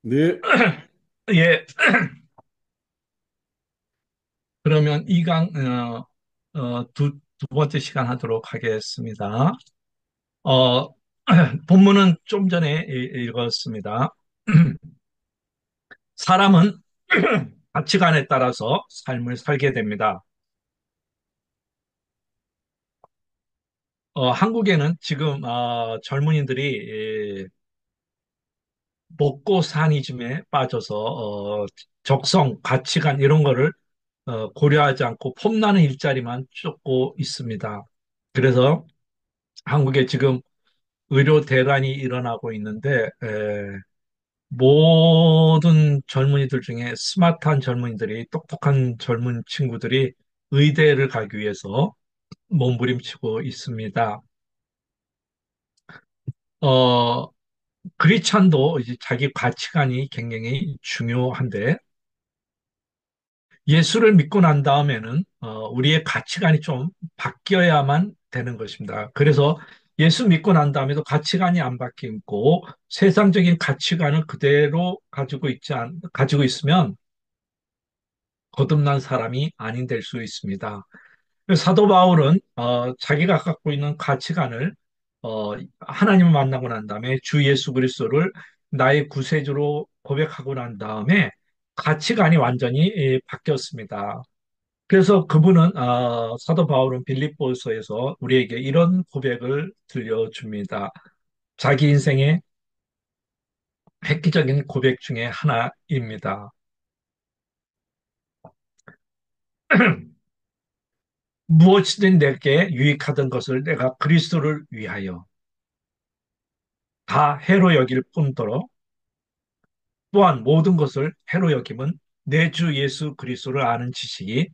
네, 예, 그러면 두 번째 시간 하도록 하겠습니다. 어, 본문은 좀 전에 읽었습니다. 사람은 가치관에 따라서 삶을 살게 됩니다. 한국에는 지금 젊은이들이 먹고 사니즘에 빠져서 적성, 가치관 이런 거를 고려하지 않고 폼나는 일자리만 쫓고 있습니다. 그래서 한국에 지금 의료 대란이 일어나고 있는데 모든 젊은이들 중에 스마트한 젊은이들이 똑똑한 젊은 친구들이 의대를 가기 위해서 몸부림치고 있습니다. 어, 크리스찬도 이제 자기 가치관이 굉장히 중요한데 예수를 믿고 난 다음에는 우리의 가치관이 좀 바뀌어야만 되는 것입니다. 그래서 예수 믿고 난 다음에도 가치관이 안 바뀌고 세상적인 가치관을 그대로 가지고 있으면 거듭난 사람이 아닌 될 수 있습니다. 사도 바울은 자기가 갖고 있는 가치관을 하나님을 만나고 난 다음에 주 예수 그리스도를 나의 구세주로 고백하고 난 다음에 가치관이 완전히 바뀌었습니다. 그래서 그분은 사도 바울은 빌립보서에서 우리에게 이런 고백을 들려줍니다. 자기 인생의 획기적인 고백 중에 하나입니다. 무엇이든 내게 유익하던 것을 내가 그리스도를 위하여 다 해로 여길 뿐더러 또한 모든 것을 해로 여김은 내 주 예수 그리스도를 아는 지식이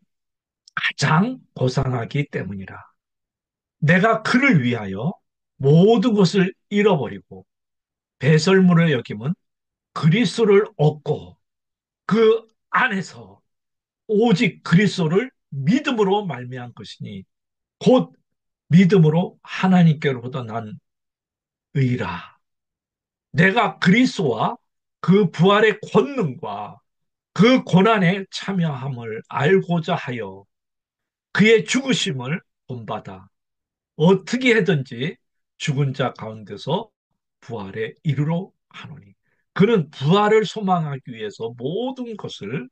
가장 고상하기 때문이라. 내가 그를 위하여 모든 것을 잃어버리고 배설물을 여김은 그리스도를 얻고 그 안에서 오직 그리스도를 믿음으로 말미암은 것이니 곧 믿음으로 하나님께로부터 난 의라. 내가 그리스도와 그 부활의 권능과 그 고난에 참여함을 알고자 하여 그의 죽으심을 본받아 어떻게 해든지 죽은 자 가운데서 부활에 이르러 하노니 그는 부활을 소망하기 위해서 모든 것을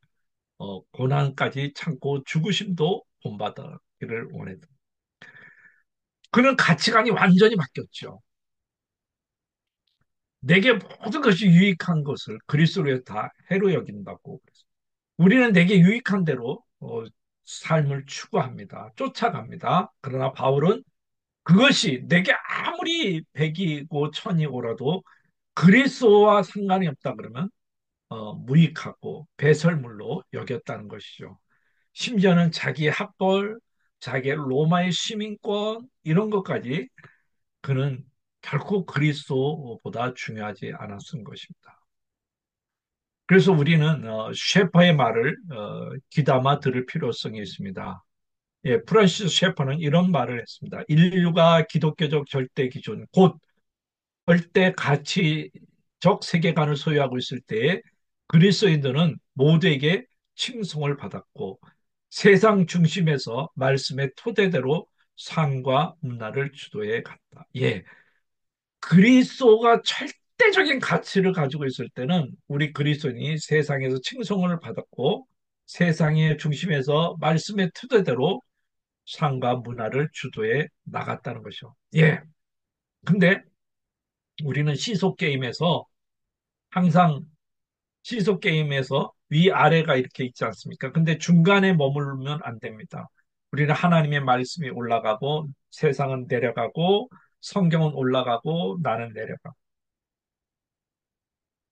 고난까지 참고 죽으심도 본받기를 원했다. 그는 가치관이 완전히 바뀌었죠. 내게 모든 것이 유익한 것을 그리스도로 다 해로 여긴다고. 우리는 내게 유익한 대로 삶을 추구합니다. 쫓아갑니다. 그러나 바울은 그것이 내게 아무리 백이고 천이 오라도 그리스도와 상관이 없다 그러면 무익하고 배설물로 여겼다는 것이죠. 심지어는 자기의 학벌, 자기의 로마의 시민권 이런 것까지 그는 결코 그리스도보다 중요하지 않았던 것입니다. 그래서 우리는 셰퍼의 말을 귀담아 들을 필요성이 있습니다. 예, 프란시스 셰퍼는 이런 말을 했습니다. 인류가 기독교적 절대 기준, 곧 절대 가치적 세계관을 소유하고 있을 때에 그리스도인들은 모두에게 칭송을 받았고 세상 중심에서 말씀의 토대대로 상과 문화를 주도해 갔다. 예, 그리스도가 절대적인 가치를 가지고 있을 때는 우리 그리스도인이 세상에서 칭송을 받았고 세상의 중심에서 말씀의 토대대로 상과 문화를 주도해 나갔다는 것이죠. 예. 근데 우리는 시속 게임에서 항상 시속 게임에서 위아래가 이렇게 있지 않습니까? 근데 중간에 머무르면 안 됩니다. 우리는 하나님의 말씀이 올라가고 세상은 내려가고 성경은 올라가고 나는 내려가고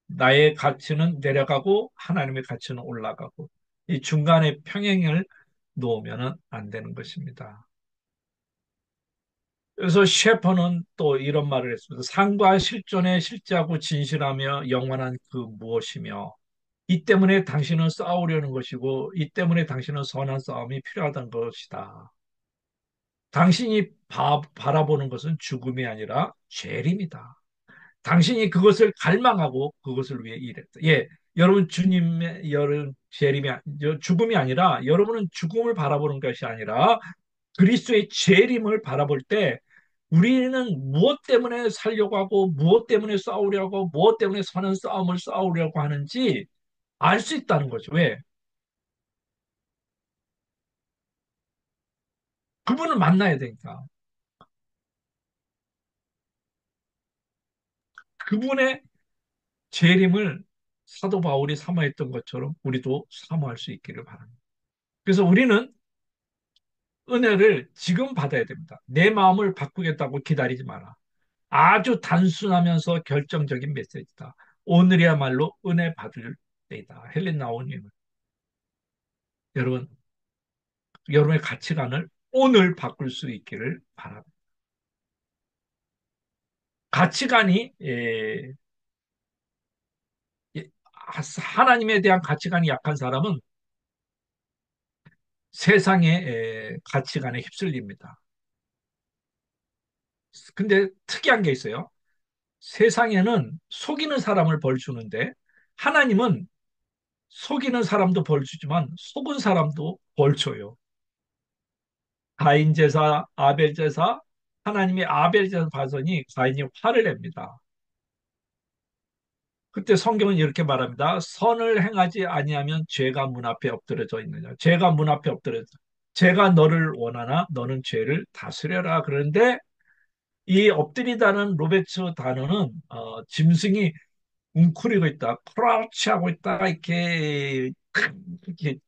나의 가치는 내려가고 하나님의 가치는 올라가고 이 중간에 평행을 놓으면 안 되는 것입니다. 그래서 셰퍼는 또 이런 말을 했습니다. 상과 실존에 실제하고 진실하며 영원한 그 무엇이며 이 때문에 당신은 싸우려는 것이고 이 때문에 당신은 선한 싸움이 필요하다는 것이다. 당신이 바라보는 것은 죽음이 아니라 죄림이다. 당신이 그것을 갈망하고 그것을 위해 일했다. 예, 여러분 주님의 여러분 재림이 죽음이 아니라 여러분은 죽음을 바라보는 것이 아니라 그리스도의 재림을 바라볼 때 우리는 무엇 때문에 살려고 하고 무엇 때문에 싸우려고 하고 무엇 때문에 사는 싸움을 싸우려고 하는지 알 수 있다는 거죠. 왜? 그분을 만나야 되니까. 그분의 재림을 사도 바울이 사모했던 것처럼 우리도 사모할 수 있기를 바랍니다. 그래서 우리는 은혜를 지금 받아야 됩니다. 내 마음을 바꾸겠다고 기다리지 마라. 아주 단순하면서 결정적인 메시지다. 오늘이야말로 은혜 받을 때이다. 헬렌 나오님은 여러분, 여러분의 가치관을 오늘 바꿀 수 있기를 바랍니다. 가치관이 하나님에 대한 가치관이 약한 사람은 세상의 가치관에 휩쓸립니다. 근데 특이한 게 있어요. 세상에는 속이는 사람을 벌 주는데 하나님은 속이는 사람도 벌 주지만 속은 사람도 벌 줘요. 가인 제사, 아벨 제사, 하나님이 아벨 제사 받으니 가인이 화를 냅니다. 그때 성경은 이렇게 말합니다. 선을 행하지 아니하면 죄가 문 앞에 엎드려져 있느냐. 죄가 문 앞에 엎드려져. 죄가 너를 원하나 너는 죄를 다스려라. 그런데 이 엎드리다는 로베츠 단어는 짐승이 웅크리고 있다, 크라우치 하고 있다, 이렇게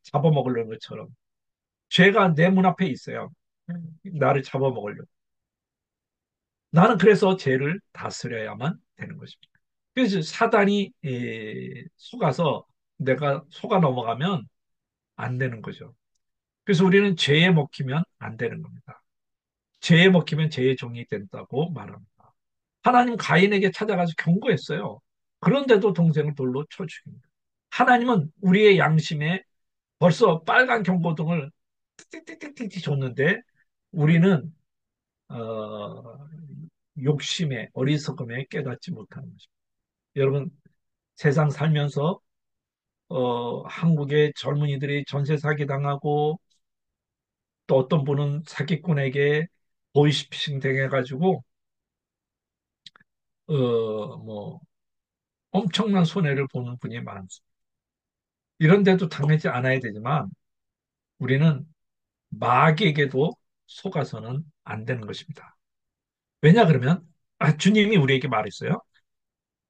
잡아먹으려는 것처럼 죄가 내 문 앞에 있어요. 나를 잡아먹으려고. 나는 그래서 죄를 다스려야만 되는 것입니다. 그래서 사단이 속아서 내가 속아 넘어가면 안 되는 거죠. 그래서 우리는 죄에 먹히면 안 되는 겁니다. 죄에 먹히면 죄의 종이 된다고 말합니다. 하나님 가인에게 찾아가서 경고했어요. 그런데도 동생을 돌로 쳐 죽입니다. 하나님은 우리의 양심에 벌써 빨간 경고등을 띡띡띡띡 줬는데 우리는 어, 욕심에 어리석음에 깨닫지 못하는 것입니다. 여러분 세상 살면서 한국의 젊은이들이 전세 사기 당하고 또 어떤 분은 사기꾼에게 보이스피싱 당해가지고 뭐 엄청난 손해를 보는 분이 많습니다. 이런데도 당하지 않아야 되지만 우리는 마귀에게도 속아서는 안 되는 것입니다. 왜냐 그러면 주님이 우리에게 말했어요.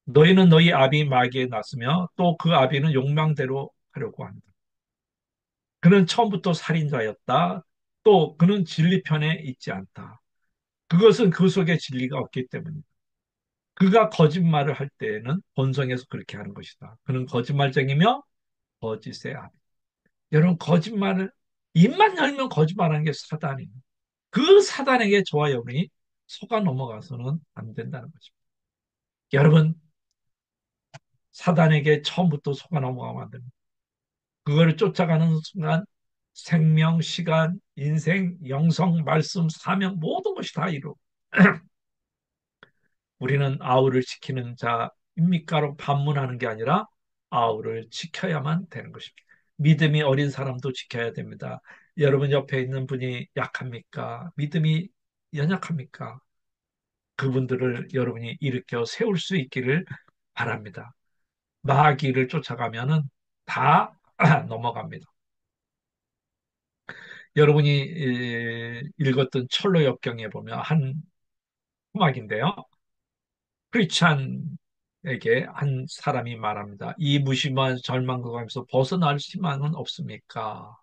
너희는 너희 아비 마귀에 났으며 또 그 아비는 욕망대로 하려고 한다. 그는 처음부터 살인자였다. 또 그는 진리 편에 있지 않다. 그것은 그 속에 진리가 없기 때문이다. 그가 거짓말을 할 때에는 본성에서 그렇게 하는 것이다. 그는 거짓말쟁이며 거짓의 아비. 여러분 거짓말을 입만 열면 거짓말하는 게 사단이에요. 그 사단에게 저와 여러분이 속아 넘어가서는 안 된다는 것입니다. 여러분 사단에게 처음부터 속아 넘어가면 안 됩니다. 그거를 쫓아가는 순간 생명, 시간, 인생, 영성, 말씀, 사명 모든 것이 다 이루. 우리는 아우를 지키는 자입니까로 반문하는 게 아니라 아우를 지켜야만 되는 것입니다. 믿음이 어린 사람도 지켜야 됩니다. 여러분 옆에 있는 분이 약합니까? 믿음이 연약합니까? 그분들을 여러분이 일으켜 세울 수 있기를 바랍니다. 마귀를 쫓아가면은 다 넘어갑니다. 여러분이 읽었던 철로 역경에 보면 한 토막인데요. 크리스찬에게 한 사람이 말합니다. 이 무심한 절망과 감에서 벗어날 희망은 없습니까?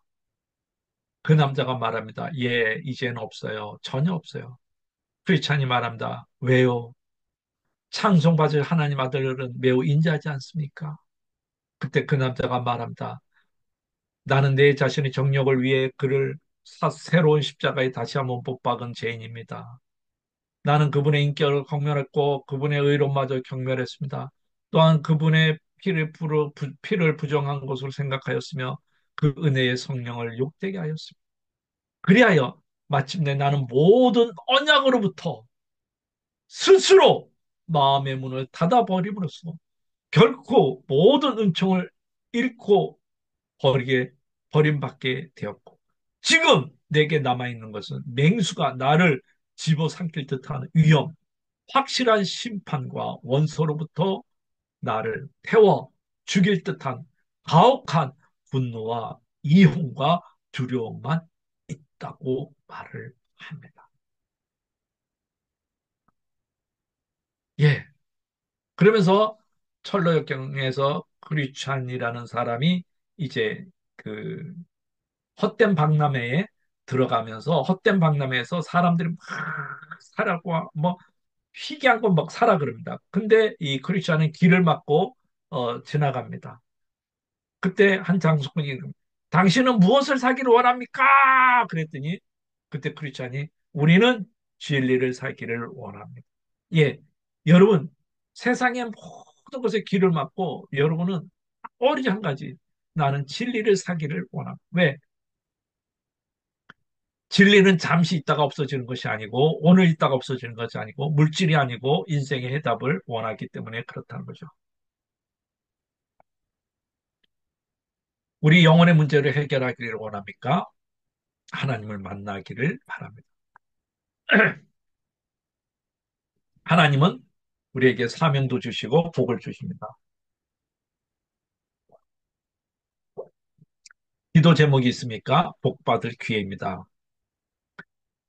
그 남자가 말합니다. 예, 이제는 없어요. 전혀 없어요. 크리스찬이 말합니다. 왜요? 찬송받을 하나님 아들은 매우 인자하지 않습니까? 그때 그 남자가 말합니다. 나는 내 자신의 정력을 위해 그를 새로운 십자가에 다시 한번 못 박은 죄인입니다. 나는 그분의 인격을 경멸했고 그분의 의로마저 경멸했습니다. 또한 그분의 피를 부정한 것으로 생각하였으며 그 은혜의 성령을 욕되게 하였습니다. 그리하여 마침내 나는 모든 언약으로부터 스스로 마음의 문을 닫아버림으로써 결코 모든 은총을 잃고 버리게 버림받게 되었고 지금 내게 남아있는 것은 맹수가 나를 집어삼킬 듯한 위험, 확실한 심판과 원소로부터 나를 태워 죽일 듯한 가혹한 분노와 이혼과 두려움만 있다고 말을 합니다. 예. 그러면서 철로역경에서 크리스찬이라는 사람이 이제 그 헛된 박람회에 들어가면서 헛된 박람회에서 사람들이 막 사라고 뭐 희귀한 건 막 사라 그럽니다. 근데 이 크리스찬은 길을 막고 지나갑니다. 그때 한 장수꾼이 당신은 무엇을 사기를 원합니까? 그랬더니 그때 크리스찬이 우리는 진리를 살기를 원합니다. 예, 여러분 세상의 모든 것에 길을 막고 여러분은 오로지 한 가지 나는 진리를 살기를 원합니다. 왜? 진리는 잠시 있다가 없어지는 것이 아니고 오늘 있다가 없어지는 것이 아니고 물질이 아니고 인생의 해답을 원하기 때문에 그렇다는 거죠. 우리 영혼의 문제를 해결하기를 원합니까? 하나님을 만나기를 바랍니다. 하나님은 우리에게 사명도 주시고 복을 주십니다. 기도 제목이 있습니까? 복 받을 기회입니다.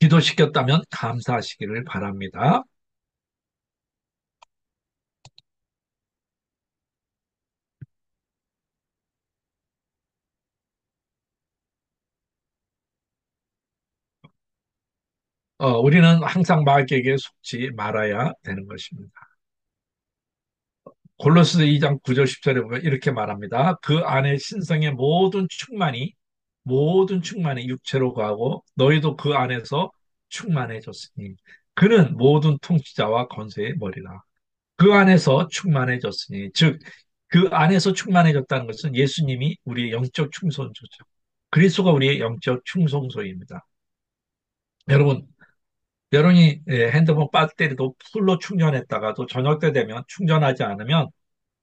기도시켰다면 감사하시기를 바랍니다. 우리는 항상 마귀에게 속지 말아야 되는 것입니다. 골로스 2장 9절 10절에 보면 이렇게 말합니다. 그 안에 신성의 모든 충만이 육체로 가고 너희도 그 안에서 충만해졌으니 그는 모든 통치자와 권세의 머리라. 그 안에서 충만해졌으니 즉 그 안에서 충만해졌다는 것은 예수님이 우리의 영적 충성소죠. 그리스도가 우리의 영적 충성소입니다. 여러분, 여러분이 핸드폰 배터리도 풀로 충전했다가도 저녁 때 되면 충전하지 않으면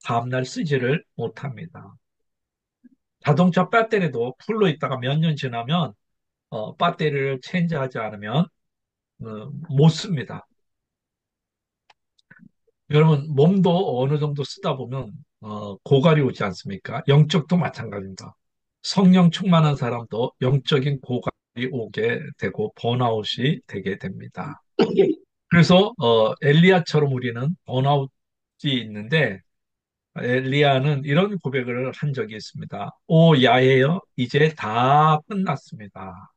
다음날 쓰지를 못합니다. 자동차 배터리도 풀로 있다가 몇 년 지나면 배터리를 체인지하지 않으면 못 씁니다. 여러분 몸도 어느 정도 쓰다 보면 고갈이 오지 않습니까? 영적도 마찬가지입니다. 성령 충만한 사람도 영적인 고갈이 오게 되고 번아웃이 되게 됩니다. 그래서 엘리야처럼 우리는 번아웃이 있는데 엘리야는 이런 고백을 한 적이 있습니다. 오 야훼여 이제 다 끝났습니다.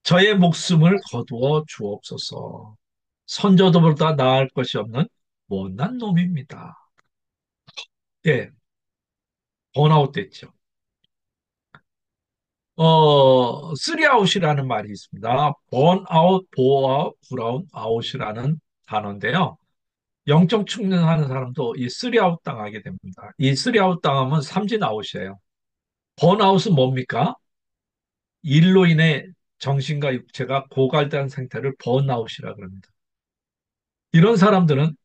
저의 목숨을 거두어 주옵소서. 선조들보다 나을 것이 없는 못난 놈입니다. 예, 번아웃 됐죠. 쓰리아웃이라는 말이 있습니다. 번아웃, 보아웃, 불아웃, 아웃이라는 단어인데요. 영적 충전하는 사람도 이 쓰리아웃 당하게 됩니다. 이 쓰리아웃 당하면 삼진 아웃이에요. 번아웃은 뭡니까? 일로 인해 정신과 육체가 고갈된 상태를 번아웃이라 그럽니다. 이런 사람들은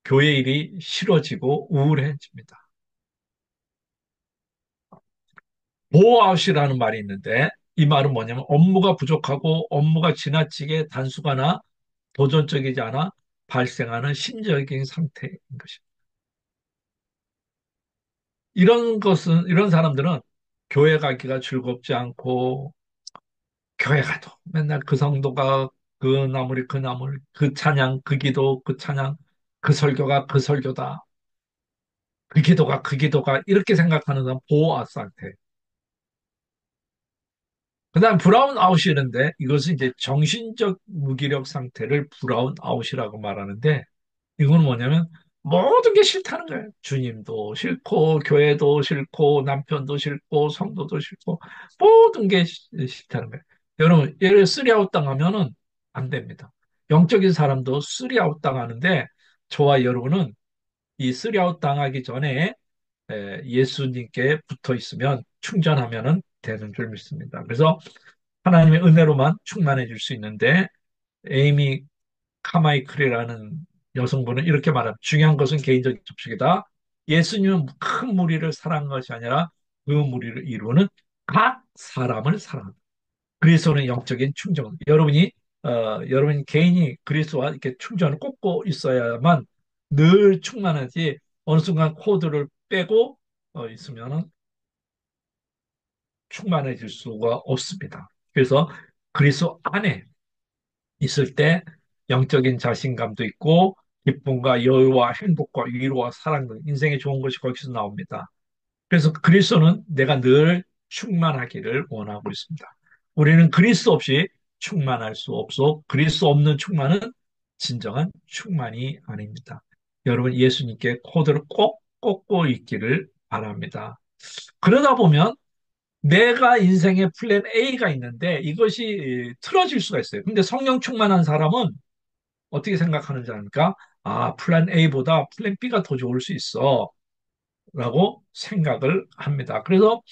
교회 일이 싫어지고 우울해집니다. 보아웃이라는 말이 있는데 이 말은 뭐냐면 업무가 부족하고 업무가 지나치게 단순하나 도전적이지 않아 발생하는 심리적인 상태인 것입니다. 이런 사람들은 교회 가기가 즐겁지 않고 교회 가도 맨날 그 성도가 그 나물이 그 나물, 그 찬양, 그 기도, 그 찬양, 그 설교가 그 설교다. 그 기도가 그 기도가 이렇게 생각하는 사람 보호아 상태. 그다음 브라운 아웃이는데 이것은 이제 정신적 무기력 상태를 브라운 아웃이라고 말하는데 이건 뭐냐면 모든 게 싫다는 거예요. 주님도 싫고 교회도 싫고 남편도 싫고 성도도 싫고 모든 게 싫다는 거예요. 여러분, 예를 쓰리아웃 당하면은 안 됩니다. 영적인 사람도 쓰리아웃 당하는데 저와 여러분은 이 쓰리아웃 당하기 전에 예수님께 붙어 있으면 충전하면은 되는 줄 믿습니다. 그래서 하나님의 은혜로만 충만해 줄 수 있는데 에이미 카마이클이라는 여성분은 이렇게 말합니다. 중요한 것은 개인적 접촉이다. 예수님은 큰 무리를 사랑한 것이 아니라 그 무리를 이루는 각 사람을 사랑한다. 그리스도는 영적인 충전. 여러분 개인이 그리스도와 이렇게 충전을 꽂고 있어야만 늘 충만하지 어느 순간 코드를 빼고 있으면은 충만해질 수가 없습니다. 그래서 그리스도 안에 있을 때 영적인 자신감도 있고 기쁨과 여유와 행복과 위로와 사랑 등 인생에 좋은 것이 거기서 나옵니다. 그래서 그리스도는 내가 늘 충만하기를 원하고 있습니다. 우리는 그리스도 없이 충만할 수 없어 그리스도 없는 충만은 진정한 충만이 아닙니다. 여러분 예수님께 코드를 꼭 꽂고 있기를 바랍니다. 그러다 보면 내가 인생에 플랜 A가 있는데 이것이 틀어질 수가 있어요. 근데 성령 충만한 사람은 어떻게 생각하는지 아닙니까? 아, 플랜 A보다 플랜 B가 더 좋을 수 있어. 라고 생각을 합니다. 그래서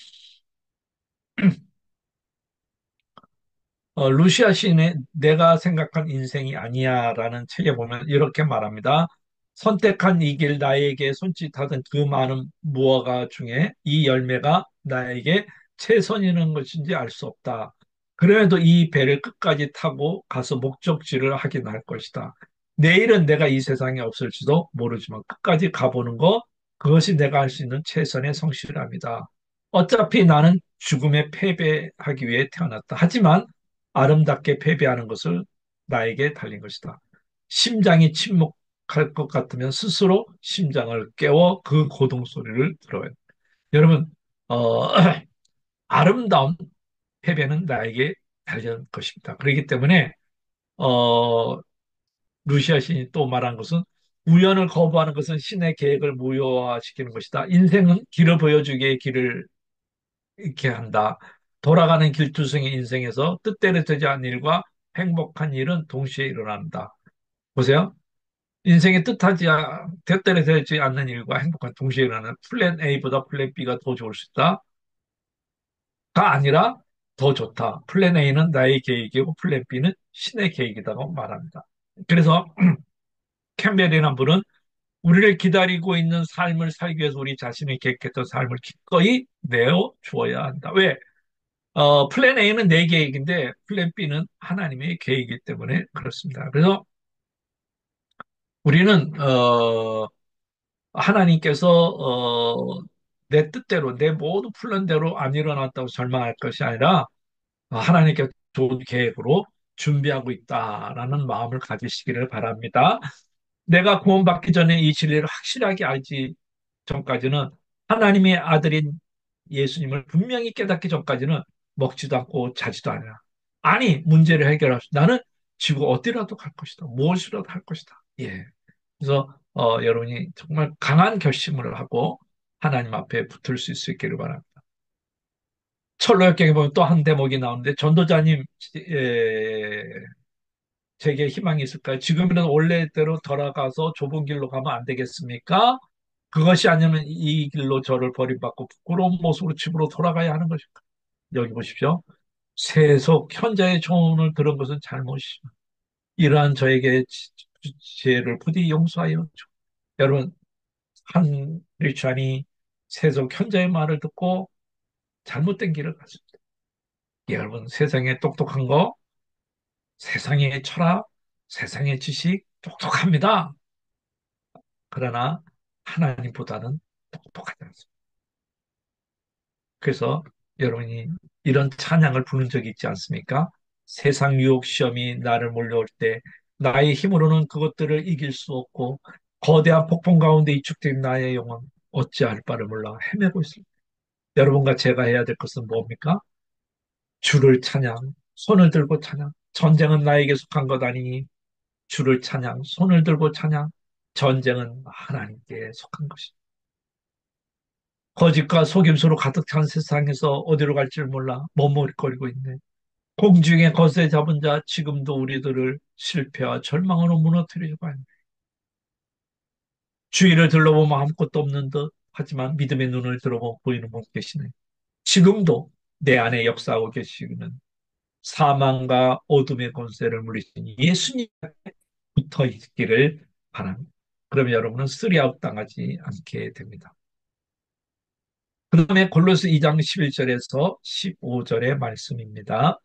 루시아 시인의 내가 생각한 인생이 아니야라는 책에 보면 이렇게 말합니다. 선택한 이 길 나에게 손짓하던 그 많은 무화과 중에 이 열매가 나에게 최선이라는 것인지 알 수 없다. 그래도 이 배를 끝까지 타고 가서 목적지를 확인할 것이다. 내일은 내가 이 세상에 없을지도 모르지만 끝까지 가보는 거, 그것이 내가 할 수 있는 최선의 성실함이다. 어차피 나는 죽음에 패배하기 위해 태어났다. 하지만 아름답게 패배하는 것을 나에게 달린 것이다. 심장이 침묵할 것 같으면 스스로 심장을 깨워 그 고동 소리를 들어요. 여러분, 어, 아름다운 패배는 나에게 달린 것입니다. 그렇기 때문에 어, 루시아 신이 또 말한 것은 우연을 거부하는 것은 신의 계획을 무효화시키는 것이다. 인생은 길을 보여주기에 길을 이렇게 한다. 돌아가는 길투성의 인생에서 뜻대로 되지 않는 일과 행복한 일은 동시에 일어난다. 보세요. 인생의 뜻대로 되지 않는 일과 행복한 동시에 일어나는 플랜 A보다 플랜 B가 더 좋을 수 있다. 가 아니라 더 좋다. 플랜 A는 나의 계획이고 플랜 B는 신의 계획이라고 말합니다. 그래서 캠벨이라는 분은 우리를 기다리고 있는 삶을 살기 위해서 우리 자신이 계획했던 삶을 기꺼이 내어 주어야 한다. 왜? 플랜 A는 내 계획인데 플랜 B는 하나님의 계획이기 때문에 그렇습니다. 그래서 우리는 하나님께서 내 뜻대로 내 모든 플랜대로 안 일어났다고 절망할 것이 아니라 하나님께 좋은 계획으로 준비하고 있다라는 마음을 가지시기를 바랍니다. 내가 구원받기 전에 이 진리를 확실하게 알지 전까지는 하나님의 아들인 예수님을 분명히 깨닫기 전까지는 먹지도 않고 자지도 않아요. 아니, 문제를 해결할 수, 나는 지구 어디라도 갈 것이다. 무엇이라도 할 것이다. 예. 그래서 여러분이 정말 강한 결심을 하고 하나님 앞에 붙을 수 있기를 바랍니다. 철로역경에 보면 또 한 대목이 나오는데 전도자님 제게 희망이 있을까요? 지금이라도 원래대로 돌아가서 좁은 길로 가면 안 되겠습니까? 그것이 아니면 이 길로 저를 버림받고 부끄러운 모습으로 집으로 돌아가야 하는 것일까? 여기 보십시오. 세속 현자의 조언을 들은 것은 잘못이죠. 이러한 저에게 죄를 부디 용서하여 주. 여러분, 한 리찬이 세속 현자의 말을 듣고 잘못된 길을 갔습니다. 여러분, 세상에 똑똑한 거, 세상의 철학, 세상의 지식 똑똑합니다. 그러나 하나님보다는 똑똑하지 않습니다. 그래서 여러분이 이런 찬양을 부른 적이 있지 않습니까? 세상 유혹 시험이 나를 몰려올 때 나의 힘으로는 그것들을 이길 수 없고 거대한 폭풍 가운데 이축된 나의 영혼 어찌할 바를 몰라 헤매고 있습니다. 여러분과 제가 해야 될 것은 뭡니까? 주를 찬양, 손을 들고 찬양. 전쟁은 나에게 속한 것 아니니 주를 찬양, 손을 들고 찬양. 전쟁은 하나님께 속한 것입니다. 거짓과 속임수로 가득 찬 세상에서 어디로 갈지 몰라 머뭇거리고 있네. 공중에 거세 잡은 자 지금도 우리들을 실패와 절망으로 무너뜨리려고 합니다. 주위를 둘러보면 아무것도 없는 듯 하지만 믿음의 눈을 들어보면 보이는 분 계시네. 지금도 내 안에 역사하고 계시는 사망과 어둠의 권세를 물리신 예수님 붙어 있기를 바랍니다. 그러면 여러분은 쓰리아웃 당하지 않게 됩니다. 그 다음에 골로새 2장 11절에서 15절의 말씀입니다.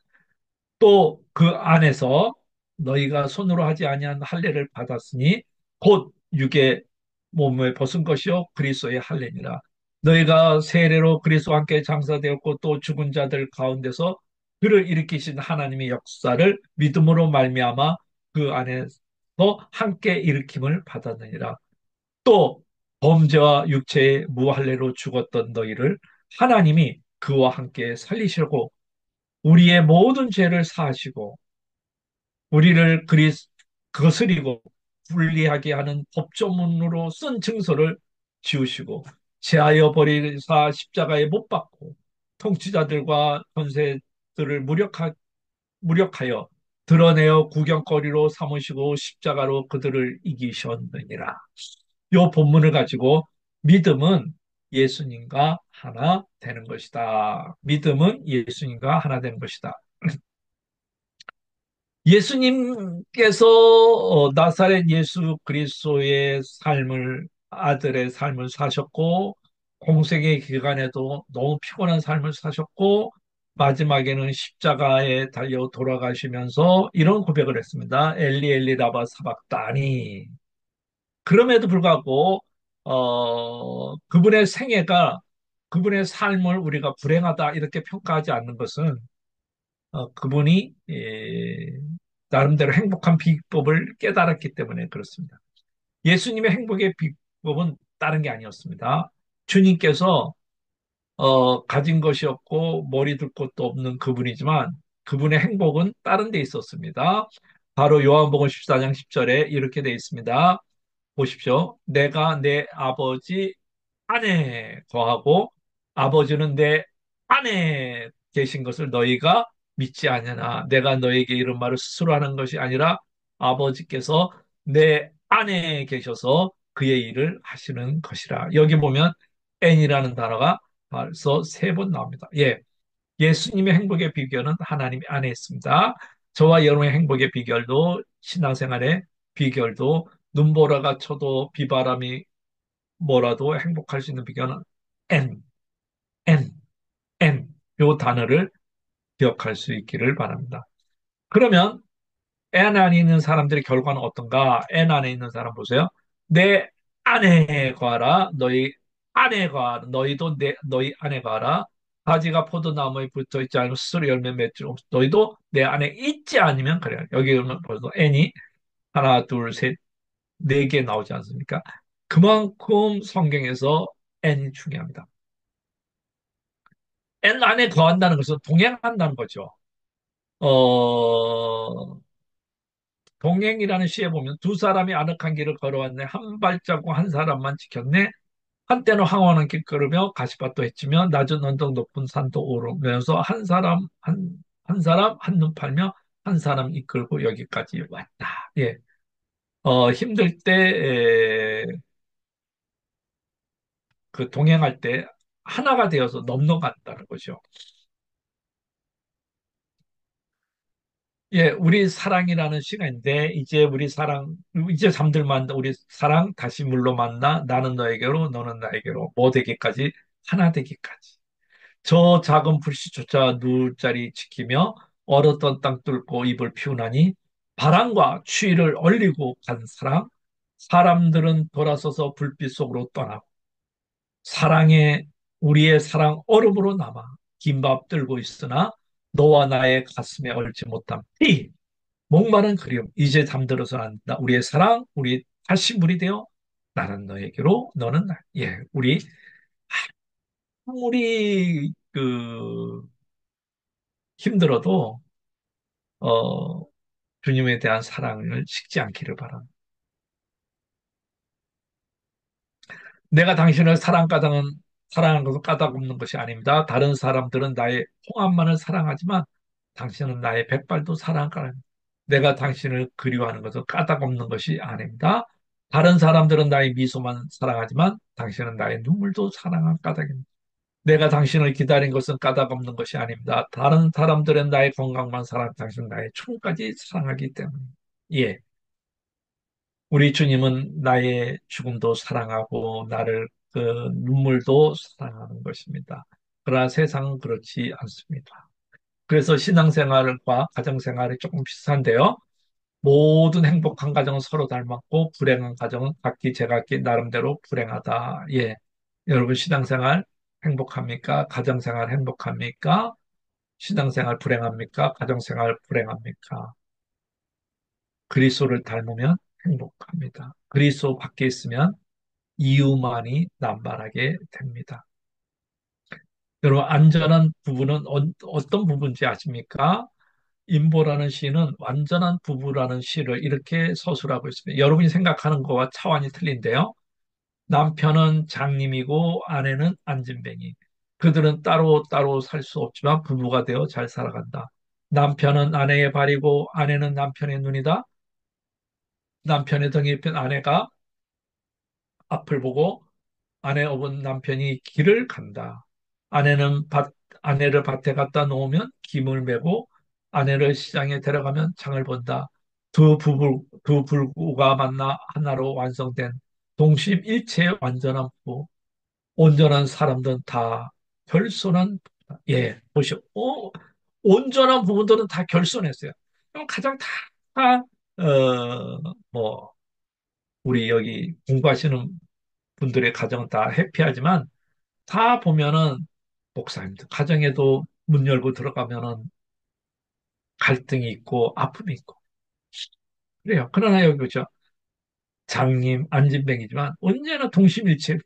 또 그 안에서 너희가 손으로 하지 아니한 할례를 받았으니 곧 육의 몸을 벗은 것이요 그리스도의 할례니라. 너희가 세례로 그리스도와 함께 장사되었고 또 죽은 자들 가운데서 그를 일으키신 하나님의 역사를 믿음으로 말미암아 그 안에서 함께 일으킴을 받았느니라. 또 범죄와 육체의 무할례로 죽었던 너희를 하나님이 그와 함께 살리시고 우리의 모든 죄를 사하시고 우리를 거스리고 불리하게 하는 법조문으로 쓴 증서를 지우시고 제하여 버리사 십자가에 못 박고 통치자들과 권세들을 무력하여 드러내어 구경거리로 삼으시고 십자가로 그들을 이기셨느니라. 요 본문을 가지고 믿음은 예수님과 하나 되는 것이다. 믿음은 예수님과 하나 되는 것이다. 예수님께서 나사렛 예수 그리스도의 삶을 아들의 삶을 사셨고 공생의 기간에도 너무 피곤한 삶을 사셨고 마지막에는 십자가에 달려 돌아가시면서 이런 고백을 했습니다. 엘리 엘리 라바 사박다니. 그럼에도 불구하고 그분의 생애가 그분의 삶을 우리가 불행하다 이렇게 평가하지 않는 것은 그분이 나름대로 행복한 비법을 깨달았기 때문에 그렇습니다. 예수님의 행복의 비법은 다른 게 아니었습니다. 주님께서 가진 것이 없고 머리 둘 곳도 없는 그분이지만 그분의 행복은 다른 데 있었습니다. 바로 요한복음 14장 10절에 이렇게 돼 있습니다. 보십시오. 내가 내 아버지 안에 거하고 아버지는 내 안에 계신 것을 너희가 믿지 않느냐. 내가 너에게 이런 말을 스스로 하는 것이 아니라 아버지께서 내 안에 계셔서 그의 일을 하시는 것이라. 여기 보면 n이라는 단어가 벌써 세 번 나옵니다. 예, 예수님의 행복의 비결은 하나님 안에 있습니다. 저와 여러분의 행복의 비결도 신앙생활의 비결도 눈보라가 쳐도 비바람이 뭐라도 행복할 수 있는 비결은 N, N, N 요 단어를 기억할 수 있기를 바랍니다. 그러면 N 안에 있는 사람들의 결과는 어떤가? N 안에 있는 사람 보세요. 내 안에 거하라. 너희 안에 거하라. 너희도 너희 안에 거하라. 가지가 포도나무에 붙어 있지 않으면 스스로 열매 맺지 없. 너희도 내 안에 있지 않으면 그래요. 여기 보면 벌써 N이 하나, 둘, 셋, 네 개 나오지 않습니까? 그만큼 성경에서 N이 중요합니다. N 안에 거한다는 것은 동행한다는 거죠. 어, 동행이라는 시에 보면 두 사람이 아늑한 길을 걸어왔네. 한 발자국 한 사람만 지켰네. 한때는 황홀한 길 걸으며 가시밭도 헤치며 낮은 언덕 높은 산도 오르면서 한 사람 한눈 팔며 한 사람 이끌고 여기까지 왔다. 예. 힘들 때, 그 동행할 때 하나가 되어서 넘어간다는 거죠. 예, 우리 사랑이라는 시간인데, 이제 잠들만 우리 사랑 다시 물로 만나, 나는 너에게로, 너는 나에게로, 뭐 되기까지, 하나 되기까지. 저 작은 불씨조차 누울 자리 지키며, 얼었던 땅 뚫고 입을 피우나니, 바람과 추위를 얼리고 간 사랑, 사람들은 돌아서서 불빛 속으로 떠나고, 우리의 사랑 얼음으로 남아, 김밥 들고 있으나, 너와 나의 가슴에 얼지 못한 피, 목마른 그리움, 이제 잠들어서 안다. 우리의 사랑, 우리 다시 물이 되어 나는 너에게로, 너는 나. 예, 아무리 힘들어도 어, 주님에 대한 사랑을 식지 않기를 바랍니다. 내가 당신을 사랑하는 것은 까닭 없는 것이 아닙니다. 다른 사람들은 나의 홍합만을 사랑하지만 당신은 나의 백발도 사랑하라. 내가 당신을 그리워하는 것은 까닭 없는 것이 아닙니다. 다른 사람들은 나의 미소만 사랑하지만 당신은 나의 눈물도 사랑한 까닭입니다. 내가 당신을 기다린 것은 까닭 없는 것이 아닙니다. 다른 사람들은 나의 건강만 당신은 나의 춤까지 사랑하기 때문에. 예. 우리 주님은 나의 죽음도 사랑하고 나를 그 눈물도 사랑하는 것입니다. 그러나 세상은 그렇지 않습니다. 그래서 신앙생활과 가정생활이 조금 비슷한데요. 모든 행복한 가정은 서로 닮았고 불행한 가정은 각기 제각기 나름대로 불행하다. 예. 여러분 신앙생활 행복합니까? 가정생활 행복합니까? 신앙생활 불행합니까? 가정생활 불행합니까? 그리스도를 닮으면 행복합니다. 그리스도 밖에 있으면 이유만이 남발하게 됩니다. 여러분 안전한 부부는 어떤 부부인지 아십니까? 임보라는 시는 완전한 부부라는 시를 이렇게 서술하고 있습니다. 여러분이 생각하는 거와 차원이 틀린데요. 남편은 장님이고 아내는 안진뱅이. 그들은 따로 따로 살 수 없지만 부부가 되어 잘 살아간다. 남편은 아내의 발이고 아내는 남편의 눈이다. 남편의 등에 입힌 아내가 앞을 보고 아내 업은 남편이 길을 간다. 아내는 아내를 밭에 갖다 놓으면 김을 메고 아내를 시장에 데려가면 장을 본다. 두 부부가 만나 하나로 완성된 동심일체의 완전한 부부. 온전한 사람들은 다 결손한, 예, 보시오. 온전한 부분들은 다 결손했어요. 그럼 가장 뭐, 우리 여기 공부하시는 분들의 가정은 다 해피하지만 다 보면은 목사님들 가정에도 문 열고 들어가면은 갈등이 있고 아픔이 있고 그래요. 그러나 여기 보죠. 장님, 안진뱅이지만 언제나 동심일체.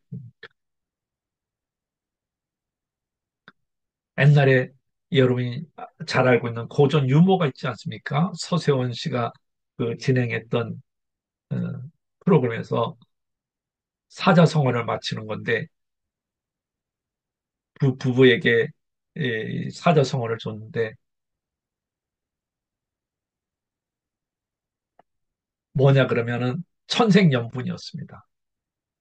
옛날에 여러분이 잘 알고 있는 고전 유머가 있지 않습니까? 서세원 씨가 그 진행했던 어, 프로그램에서 사자성어를 맞히는 건데 부부에게 사자성어를 줬는데 뭐냐 그러면은 천생연분이었습니다.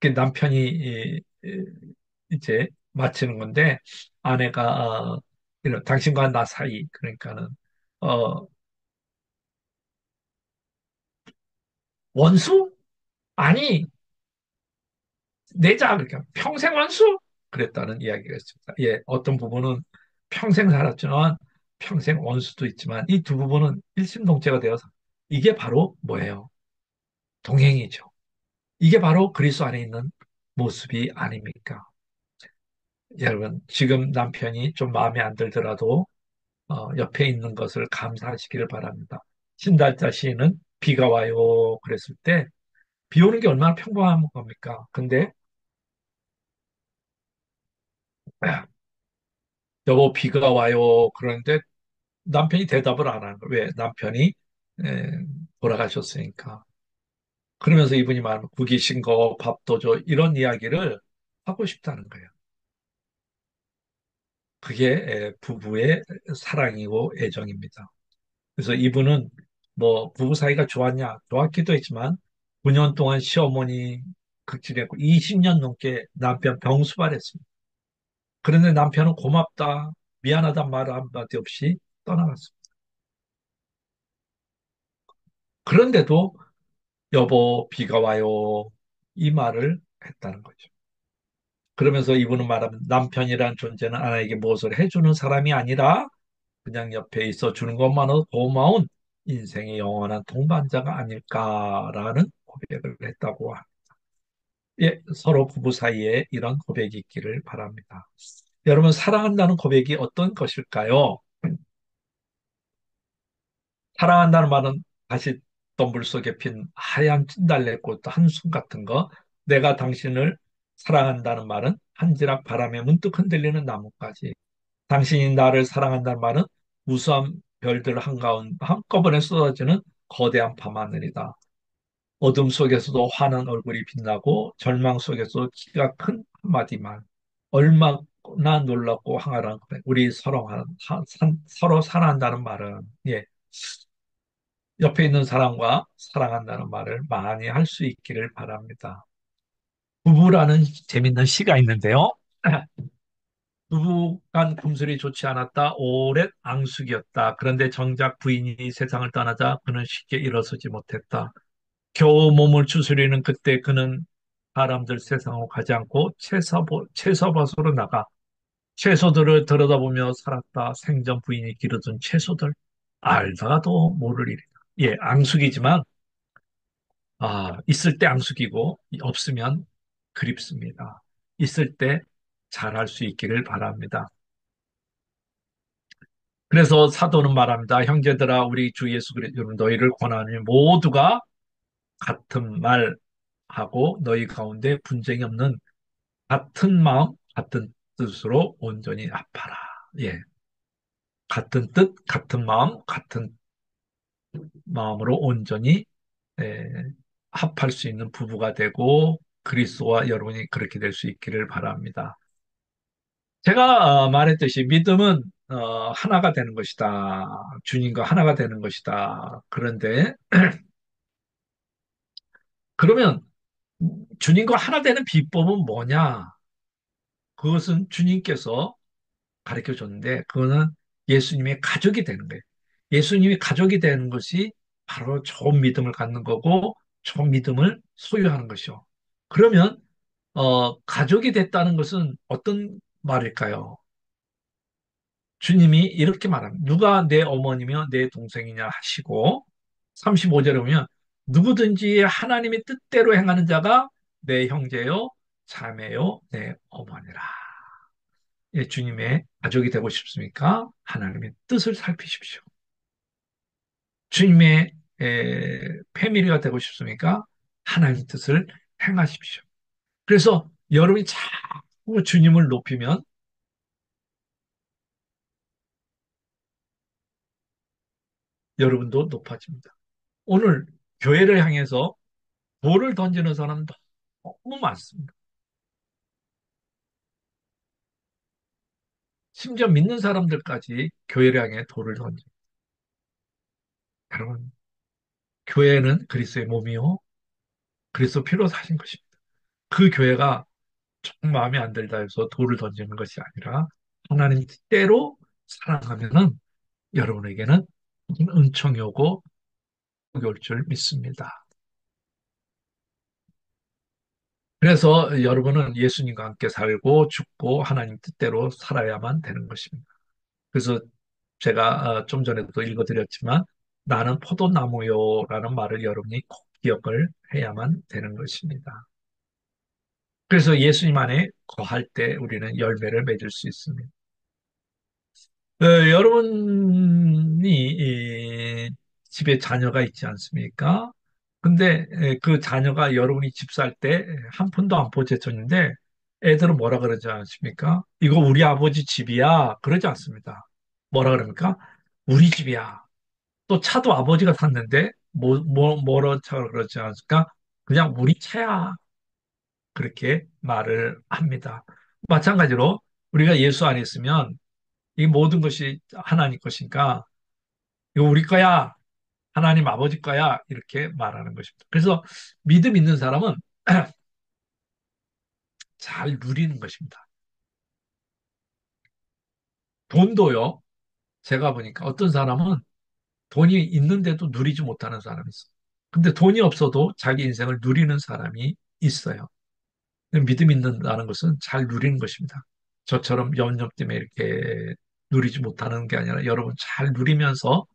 그 남편이 이제 맞히는 건데 아내가 이런 당신과 나 사이 그러니까는 어, 원수? 아니 내자 그러니까 평생 원수? 그랬다는 이야기가 있습니다. 예, 어떤 부분은 평생 살았지만 평생 원수도 있지만 이 두 부분은 일심동체가 되어서 이게 바로 뭐예요? 동행이죠. 이게 바로 그리스도 안에 있는 모습이 아닙니까? 여러분, 지금 남편이 좀 마음에 안 들더라도 옆에 있는 것을 감사하시기를 바랍니다. 신달자 시인은 비가 와요 그랬을 때 비 오는 게 얼마나 평범한 겁니까? 근데 아, 여보 비가 와요 그러는데 남편이 대답을 안 하는 거예요. 왜? 남편이 에, 돌아가셨으니까. 그러면서 이분이 말하면 국이 신거 밥도 줘 이런 이야기를 하고 싶다는 거예요. 그게 부부의 사랑이고 애정입니다. 그래서 이분은 뭐 부부 사이가 좋았냐? 좋았기도 했지만 9년 동안 시어머니 극진했고 20년 넘게 남편 병수발했습니다. 그런데 남편은 고맙다, 미안하다 말 한마디 없이 떠나갔습니다. 그런데도 여보 비가 와요 이 말을 했다는 거죠. 그러면서 이분은 말하면 남편이란 존재는 아내에게 무엇을 해주는 사람이 아니라 그냥 옆에 있어 주는 것만으로 고마운 인생의 영원한 동반자가 아닐까라는 고백을 했다고 합니다. 예, 서로 부부 사이에 이런 고백이 있기를 바랍니다. 여러분, 사랑한다는 고백이 어떤 것일까요? 사랑한다는 말은 다시 또 물속에 핀 하얀 진달래꽃 한숨 같은 거. 내가 당신을 사랑한다는 말은 한지락 바람에 문득 흔들리는 나뭇가지. 당신이 나를 사랑한다는 말은 무수한 별들 한꺼번에 쏟아지는 거대한 밤하늘이다. 어둠 속에서도 환한 얼굴이 빛나고 절망 속에서도 키가 큰 한마디 말. 얼마나 놀랍고 황홀한 그래. 우리 서로 사랑한다는 말은 예, 옆에 있는 사람과 사랑한다는 말을 많이 할 수 있기를 바랍니다. 부부라는 재밌는 시가 있는데요. 부부 간 금술이 좋지 않았다. 오랫 앙숙이었다. 그런데 정작 부인이 세상을 떠나자 그는 쉽게 일어서지 못했다. 겨우 몸을 추스리는 그때 그는 사람들 세상으로 가지 않고 채소밭으로 나가 채소들을 들여다보며 살았다. 생전 부인이 기르던 채소들 알다가도 모를 일이다. 예, 앙숙이지만 있을 때 앙숙이고 없으면 그립습니다. 있을 때 잘할 수 있기를 바랍니다. 그래서 사도는 말합니다. 형제들아 우리 주 예수 그리스도 너희를 권하니 모두가 같은 말하고 너희 가운데 분쟁이 없는 같은 마음, 같은 뜻으로 온전히 합하라. 예. 같은 뜻, 같은 마음, 같은 마음으로 온전히 예, 합할 수 있는 부부가 되고 그리스도와 여러분이 그렇게 될 수 있기를 바랍니다. 제가 말했듯이 믿음은 하나가 되는 것이다. 주님과 하나가 되는 것이다. 그런데 그러면 주님과 하나 되는 비법은 뭐냐? 그것은 주님께서 가르쳐 줬는데 그거는 예수님의 가족이 되는 거예요. 예수님이 가족이 되는 것이 바로 좋은 믿음을 갖는 거고 좋은 믿음을 소유하는 것이요. 그러면 가족이 됐다는 것은 어떤 말일까요? 주님이 이렇게 말합니다. 누가 내 어머니며 내 동생이냐 하시고 35절에 보면 누구든지 하나님의 뜻대로 행하는 자가 내 형제요, 자매요, 내 어머니라. 예, 주님의 가족이 되고 싶습니까? 하나님의 뜻을 살피십시오. 주님의 패밀리가 되고 싶습니까? 하나님의 뜻을 행하십시오. 그래서 여러분이 자꾸 주님을 높이면 여러분도 높아집니다. 오늘 교회를 향해서 돌을 던지는 사람 너무 많습니다. 심지어 믿는 사람들까지 교회를 향해 돌을 던집니다. 여러분, 교회는 그리스도의 몸이요. 그리스도 피로 사신 것입니다. 그 교회가 정 마음에 안 들다 해서 돌을 던지는 것이 아니라 하나님 뜻대로 살아가면은 여러분에게는 은총이 오고 복이 올 줄 믿습니다. 그래서 여러분은 예수님과 함께 살고 죽고 하나님 뜻대로 살아야만 되는 것입니다. 그래서 제가 좀 전에도 읽어드렸지만 나는 포도나무요라는 말을 여러분이 꼭 기억을 해야만 되는 것입니다. 그래서 예수님 안에 거할 때 우리는 열매를 맺을 수 있습니다. 여러분이 집에 자녀가 있지 않습니까? 근데 그 자녀가 여러분이 집 살 때 한 푼도 안 보태줬는데 애들은 뭐라 그러지 않습니까? 이거 우리 아버지 집이야. 그러지 않습니다. 뭐라 그럽니까? 우리 집이야. 또 차도 아버지가 샀는데 뭐로 차 그러지 않습니까? 그냥 우리 차야. 그렇게 말을 합니다. 마찬가지로 우리가 예수 안에 있으면 이 모든 것이 하나님 것이니까 이거 우리 거야. 하나님 아버지 거야. 이렇게 말하는 것입니다. 그래서 믿음 있는 사람은 잘 누리는 것입니다. 돈도요. 제가 보니까 어떤 사람은 돈이 있는데도 누리지 못하는 사람이 있어요. 근데 돈이 없어도 자기 인생을 누리는 사람이 있어요. 믿음 있는다는 것은 잘 누리는 것입니다. 저처럼 염려 때문에 이렇게 누리지 못하는 게 아니라 여러분 잘 누리면서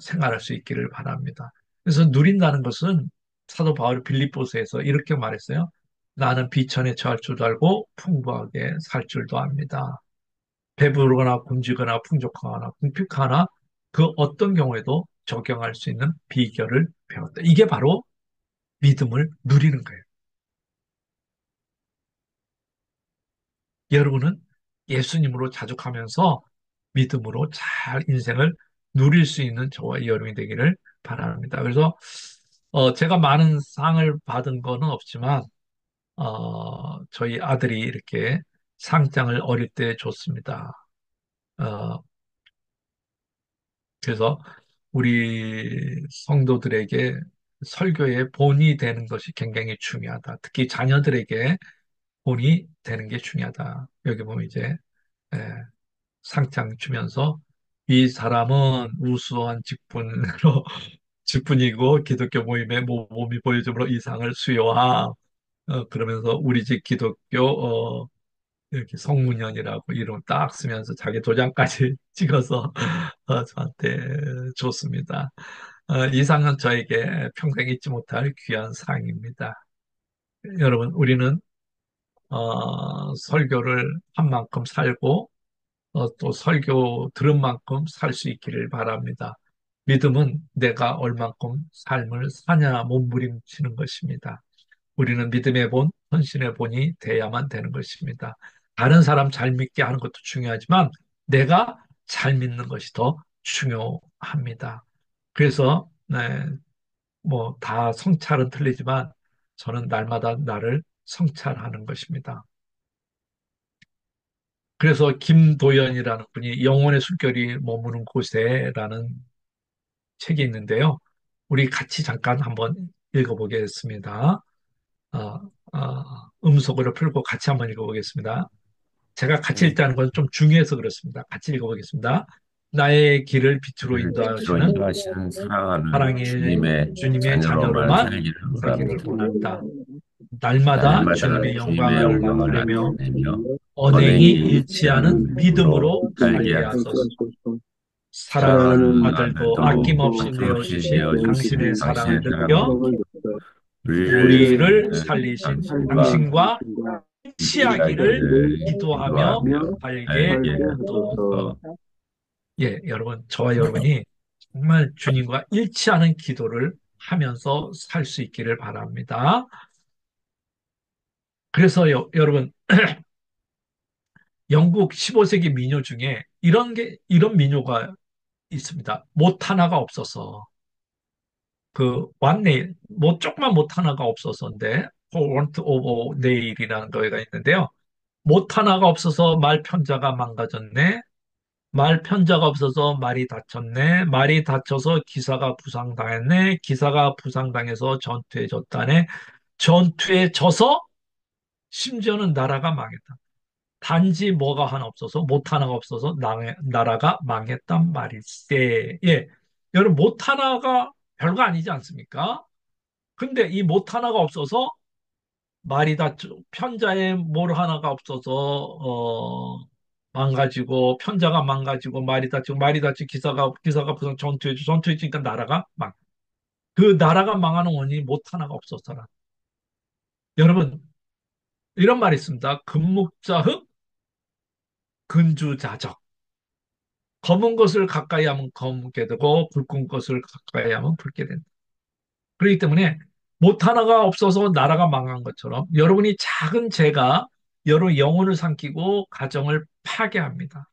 생활할 수 있기를 바랍니다. 그래서 누린다는 것은 사도 바울이 빌립보서에서 이렇게 말했어요. 나는 비천에 처할 줄도 알고 풍부하게 살 줄도 압니다. 배부르거나 굶주거나 풍족하거나 궁핍하거나 그 어떤 경우에도 적용할 수 있는 비결을 배웠다. 이게 바로 믿음을 누리는 거예요. 여러분은 예수님으로 자족하면서 믿음으로 잘 인생을 누릴 수 있는 저와 여러분이 되기를 바랍니다. 그래서 제가 많은 상을 받은 거는 없지만 저희 아들이 이렇게 상장을 어릴 때 줬습니다. 어, 그래서 우리 성도들에게 설교의 본이 되는 것이 굉장히 중요하다. 특히 자녀들에게 본이 되는 게 중요하다. 여기 보면 이제 예, 상장 주면서 이 사람은 우수한 직분으로 집분이고 기독교 모임의 몸이 보여줌으로 이상을 수여함. 그러면서 우리 집 기독교 이렇게 성문연이라고 이름 딱 쓰면서 자기 도장까지 찍어서 저한테 줬습니다. 이 상은 저에게 평생 잊지 못할 귀한 상입니다. 여러분, 우리는 설교를 한 만큼 살고 또 설교 들은 만큼 살 수 있기를 바랍니다. 믿음은 내가 얼만큼 삶을 사냐 몸부림치는 것입니다. 우리는 믿음의 본, 헌신의 본이 돼야만 되는 것입니다. 다른 사람 잘 믿게 하는 것도 중요하지만 내가 잘 믿는 것이 더 중요합니다. 그래서 네, 뭐 다 성찰은 틀리지만 저는 날마다 나를 성찰하는 것입니다. 그래서 김도연이라는 분이 영혼의 숨결이 머무는 곳에라는 책이 있는데요. 우리 같이 잠깐 한번 읽어보겠습니다. 어, 음속으로 풀고 같이 한번 읽어보겠습니다. 제가 같이 네. 읽다는 건 좀 중요해서 그렇습니다. 같이 읽어보겠습니다. 나의 길을 빛으로 이를 빛으로 인도하시는 인도하시는 사랑하는 사랑의 주님의 주님의 자녀로만 자녀로만 살기를 살기를 원합니다. 원합니다. 날마다 날마다 주님의 주님의 영광을 영광을 나타내며 나타내며 언행이 언행이 일치 일치하는 않는 믿음으로 믿음으로 살게 살게 하소서. 하소서. 사랑하는 사랑하는 아들도 아들도 아낌없이 아낌없이 내어주신 당신의 내어주신 사랑을 당신의 느껴 사랑을 우리를 우리를 살리는 살리신 당신과 당신과 일치하기를 일치하기를 기도하며 기도하며 살게 살게 하소서. 하소서. 예, 여러분, 저와 여러분이 정말 주님과 일치하는 기도를 하면서 살 수 있기를 바랍니다. 그래서 여러분, 영국 15세기 민요 중에 이런 민요가 있습니다. 못 하나가 없어서. 그, 왔네일, 뭐, 조그만 못 하나가 없어서인데, want of nail이라는 거가 있는데요. 못 하나가 없어서 말 편자가 망가졌네. 말 편자가 없어서 말이 다쳤네. 말이 다쳐서 기사가 부상당했네. 기사가 부상당해서 전투에 졌다네. 전투에 져서 심지어는 나라가 망했다. 단지 뭐가 하나 없어서 못 하나가 없어서 나라가 망했단 말일세. 예. 여러분 못 하나가 별거 아니지 않습니까? 근데 이 못 하나가 없어서 말이 다 편자에 뭘 하나가 없어서 망가지고 편자가 망가지고 말이 다치고 기사가 부상 전투에 지니까 나라가 망. 그 나라가 망하는 원인이 못 하나가 없어서라. 여러분 이런 말이 있습니다. 금묵자흑 근주자적. 검은 것을 가까이 하면 검게 되고 붉은 것을 가까이 하면 붉게 된다. 그렇기 때문에 못 하나가 없어서 나라가 망한 것처럼 여러분이 작은 죄가 여러분 영혼을 삼키고 가정을 파괴합니다.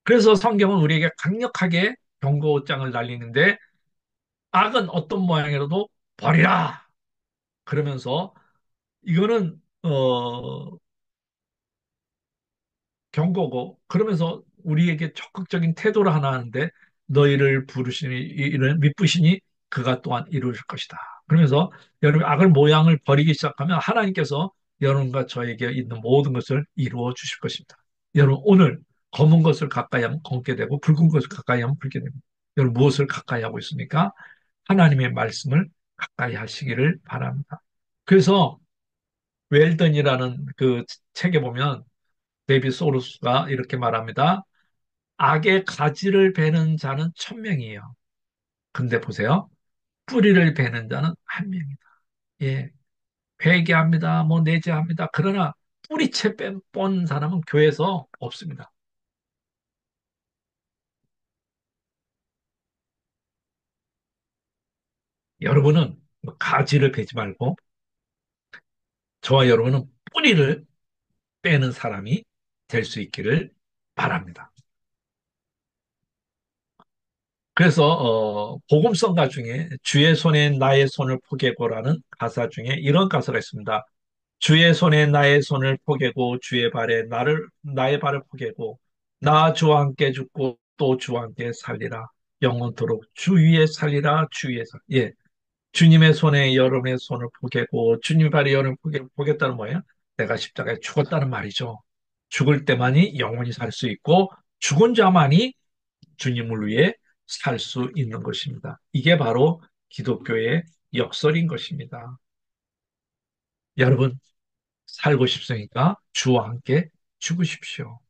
그래서 성경은 우리에게 강력하게 경고장을 날리는데 악은 어떤 모양이라도 버리라. 그러면서 이거는 경고고 그러면서 우리에게 적극적인 태도를 하나 하는데 너희를 부르시니 이런 믿으시니 그가 또한 이루실 것이다. 그러면서 여러분 악을 모양을 버리기 시작하면 하나님께서 여러분과 저에게 있는 모든 것을 이루어 주실 것입니다. 여러분 오늘 검은 것을 가까이 하면 검게 되고 붉은 것을 가까이 하면 붉게 됩니다. 여러분 무엇을 가까이 하고 있습니까? 하나님의 말씀을 가까이 하시기를 바랍니다. 그래서 웰던이라는 그 책에 보면 데이비드 소로스가 이렇게 말합니다. 악의 가지를 베는 자는 1,000명이에요. 근데 보세요. 뿌리를 베는 자는 한 명이다. 예. 회개합니다. 뭐 내재합니다. 그러나 뿌리채 뺀 사람은 교회에서 없습니다. 여러분은 뭐 가지를 베지 말고 저와 여러분은 뿌리를 빼는 사람이 될 수 있기를 바랍니다. 그래서 복음성가 중에 주의 손에 나의 손을 포개고라는 가사 중에 이런 가사가 있습니다. 주의 손에 나의 손을 포개고 주의 발에 나의 발을 포개고 나 주와 함께 죽고 또 주와 함께 살리라. 영원토록 주 위에 살리라 주 위에 살. 예. 주님의 손에 여러분의 손을 포개고 주님 발에 여러분 포겠다는 뭐예요? 내가 십자가에 죽었다는 말이죠. 죽을 때만이 영원히 살 수 있고 죽은 자만이 주님을 위해 살 수 있는 것입니다. 이게 바로 기독교의 역설인 것입니다. 여러분, 살고 싶으니까 주와 함께 죽으십시오.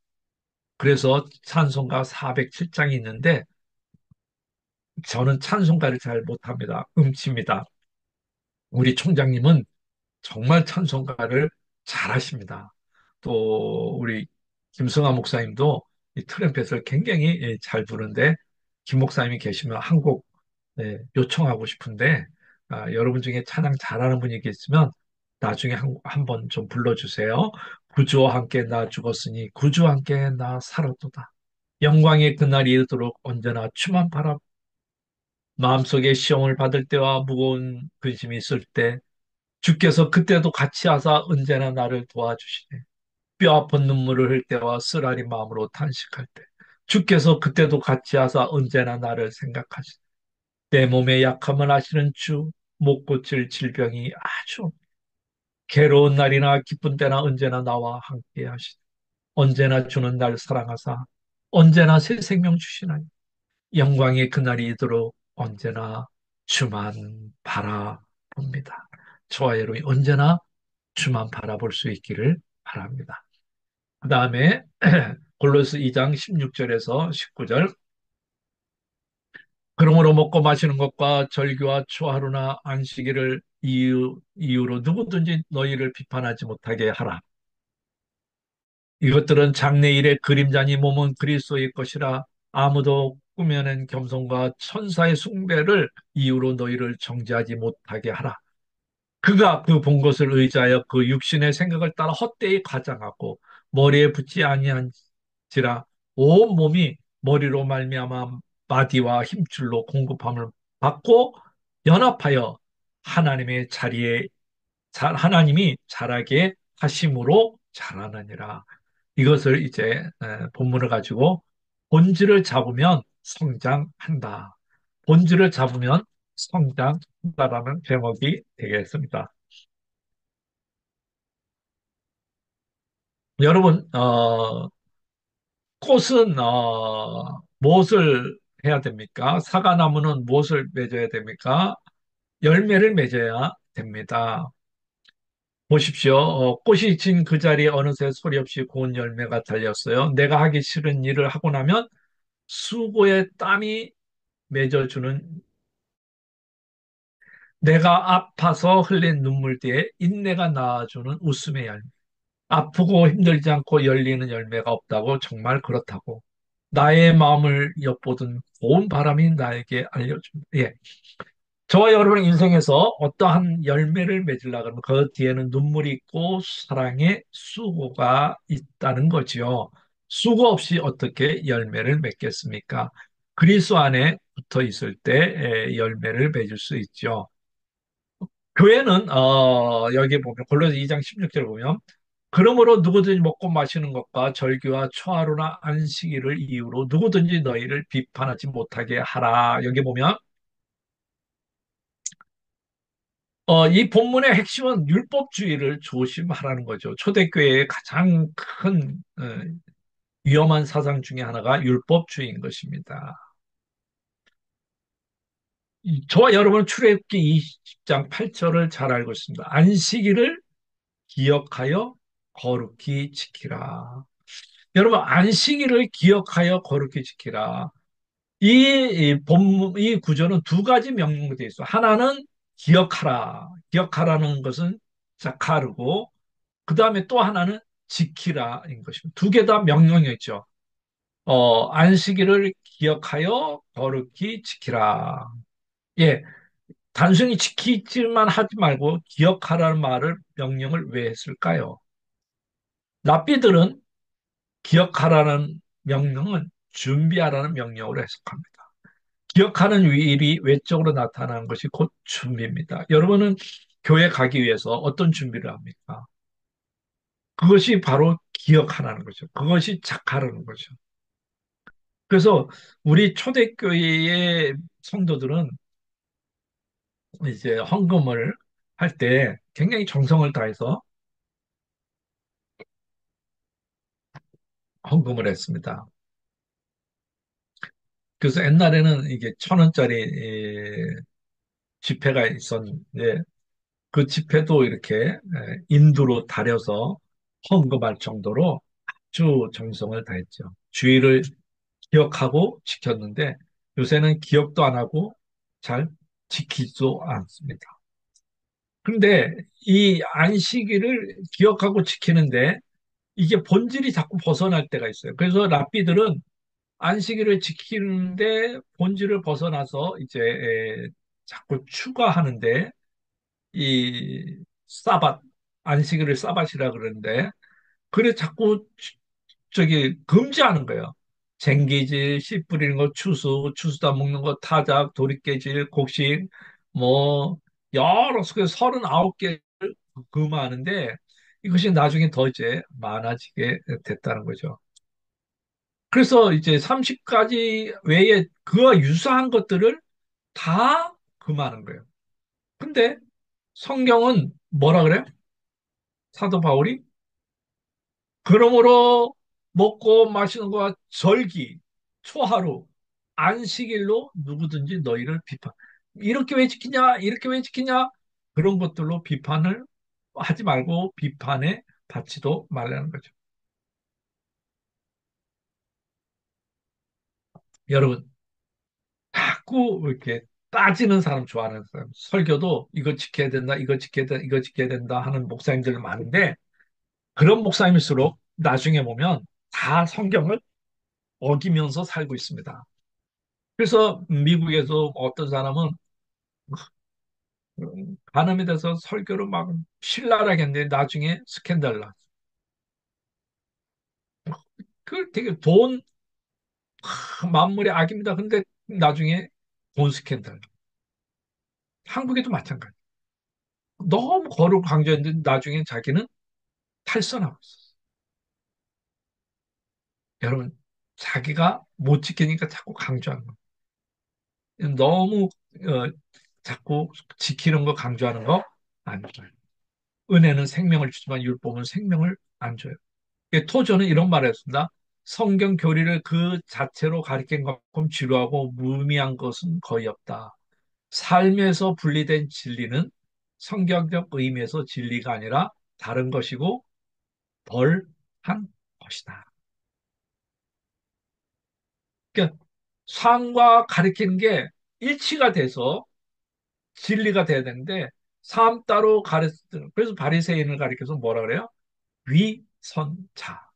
그래서 찬송가 407장이 있는데 저는 찬송가를 잘 못합니다. 음치입니다. 우리 총장님은 정말 찬송가를 잘하십니다. 또 우리 김승아 목사님도 이 트럼펫을 굉장히 잘 부는데 김 목사님이 계시면 한 곡 요청하고 싶은데 여러분 중에 찬양 잘하는 분이 계시면 나중에 한 번 좀 불러주세요. 구주와 함께 나 죽었으니 구주와 함께 나 살았도다. 영광의 그날이 이르도록 언제나 주만 바라 마음속에 시험을 받을 때와 무거운 근심이 있을 때 주께서 그때도 같이 하사 언제나 나를 도와주시네. 뼈 아픈 눈물을 흘 때와 쓰라린 마음으로 탄식할 때 주께서 그때도 같이 하사 언제나 나를 생각하시네. 내 몸의 약함을 아시는 주, 못 고칠 질병이 아주 괴로운 날이나 기쁜 때나 언제나 나와 함께 하시네. 언제나 주는 날 사랑하사 언제나 새 생명 주시나니 영광의 그날이 이도록 언제나 주만 바라봅니다. 저와 여러분이 언제나 주만 바라볼 수 있기를 바랍니다. 그 다음에 골로스 2장 16절에서 19절 그러므로 먹고 마시는 것과 절기와 초하루나 안식일을 이유로 누구든지 너희를 비판하지 못하게 하라. 이것들은 장래일의 그림자니 몸은 그리스도의 것이라 아무도 꾸며낸 겸손과 천사의 숭배를 이유로 너희를 정죄하지 못하게 하라. 그가 그 본 것을 의지하여 그 육신의 생각을 따라 헛되이 가장하고 머리에 붙지 아니한지라 온 몸이 머리로 말미암아 마디와 힘줄로 공급함을 받고 연합하여 하나님의 자리에 하나님이 자라게 하심으로 자라느니라. 이것을 이제 본문을 가지고 본질을 잡으면 성장한다. 본질을 잡으면 성장한다라는 제목이 되겠습니다. 여러분, 꽃은 무엇을 해야 됩니까? 사과나무는 무엇을 맺어야 됩니까? 열매를 맺어야 됩니다. 보십시오. 꽃이 진 그 자리에 어느새 소리 없이 고운 열매가 달렸어요. 내가 하기 싫은 일을 하고 나면 수고의 땀이 맺어주는 내가 아파서 흘린 눈물 뒤에 인내가 낳아주는 웃음의 열매. 아프고 힘들지 않고 열리는 열매가 없다고 정말 그렇다고. 나의 마음을 엿보던 고운 바람이 나에게 알려줍니다. 예. 저와 여러분의 인생에서 어떠한 열매를 맺으려고 하면 그 뒤에는 눈물이 있고 사랑의 수고가 있다는 거지요. 수고 없이 어떻게 열매를 맺겠습니까? 그리스도 안에 붙어 있을 때 열매를 맺을 수 있죠. 교회는 여기 보면 골로새 2장 16절 보면 그러므로 누구든지 먹고 마시는 것과 절기와 초하루나 안식일을 이유로 누구든지 너희를 비판하지 못하게 하라. 여기 보면 이 본문의 핵심은 율법주의를 조심하라는 거죠. 초대교회의 가장 큰 위험한 사상 중에 하나가 율법주의인 것입니다. 저와 여러분은 출애굽기 20장 8절을 잘 알고 있습니다. 안식일을 기억하여 거룩히 지키라. 여러분, 안식일을 기억하여 거룩히 지키라. 이 구조는 두 가지 명령으로 되어 있어. 하나는 기억하라. 기억하라는 것은 자카르고, 그 다음에 또 하나는 지키라인 것입니다. 두 개 다 명령이었죠. 안식일을 기억하여 거룩히 지키라. 예, 단순히 지키지만 하지 말고 기억하라는 말을 명령을 왜 했을까요? 랍비들은 기억하라는 명령은 준비하라는 명령으로 해석합니다. 기억하는 일이 외적으로 나타나는 것이 곧 준비입니다. 여러분은 교회 가기 위해서 어떤 준비를 합니까? 그것이 바로 기억하라는 거죠. 그것이 작하라는 거죠. 그래서 우리 초대교회의 성도들은 이제 헌금을 할 때 굉장히 정성을 다해서 헌금을 했습니다. 그래서 옛날에는 이게 1,000원짜리 지폐가 있었는데 그 지폐도 이렇게 인두로 다려서 헌금할 정도로 아주 정성을 다했죠. 주의를 기억하고 지켰는데 요새는 기억도 안 하고 잘 지키지도 않습니다. 근데 이 안식일을 기억하고 지키는데 이게 본질이 자꾸 벗어날 때가 있어요. 그래서 랍비들은 안식일을 지키는데 본질을 벗어나서 이제 자꾸 추가하는데 이 사밧 안식일을 사밧이라 그러는데 그래 자꾸 저기 금지하는 거예요. 쟁기질, 씨 뿌리는 거, 추수다 먹는 거, 타작, 도리깨질, 곡식, 뭐 여러 그 39개 금하는데 이것이 나중에 더 이제 많아지게 됐다는 거죠. 그래서 이제 30가지 외에 그와 유사한 것들을 다 금하는 거예요. 근데 성경은 뭐라 그래요? 사도 바울이 그러므로 먹고 마시는 것과 절기, 초하루, 안식일로 누구든지 너희를 비판. 이렇게 왜 지키냐? 이렇게 왜 지키냐? 그런 것들로 비판을 하지 말고 비판에 받지도 말라는 거죠. 여러분, 자꾸 이렇게 따지는 사람 좋아하는 사람, 설교도 이거 지켜야 된다, 이거 지켜야 된다, 이거 지켜야 된다 하는 목사님들 많은데 그런 목사님일수록 나중에 보면 다 성경을 어기면서 살고 있습니다. 그래서 미국에서 어떤 사람은 간음에 대해서 설교를 막 신랄하게 했는데 나중에 스캔들 나. 그 되게 돈 만물의 악입니다. 근데 나중에 돈 스캔들. 한국에도 마찬가지. 너무 거룩 강조했는데 나중에 자기는 탈선하고 있었어. 여러분, 자기가 못 지키니까 자꾸 강조하는 거. 너무 자꾸 지키는 거 강조하는 거 안 좋아요. 은혜는 생명을 주지만 율법은 생명을 안 줘요. 토저는 이런 말을 했습니다. 성경 교리를 그 자체로 가리킨 것만큼 지루하고 무의미한 것은 거의 없다. 삶에서 분리된 진리는 성경적 의미에서 진리가 아니라 다른 것이고 덜한 것이다. 그러니까 삶과 가리키는 게 일치가 돼서 진리가 돼야 되는데 삶 따로 가르치는 그래서 바리새인을 가리켜서 뭐라 그래요? 위선자.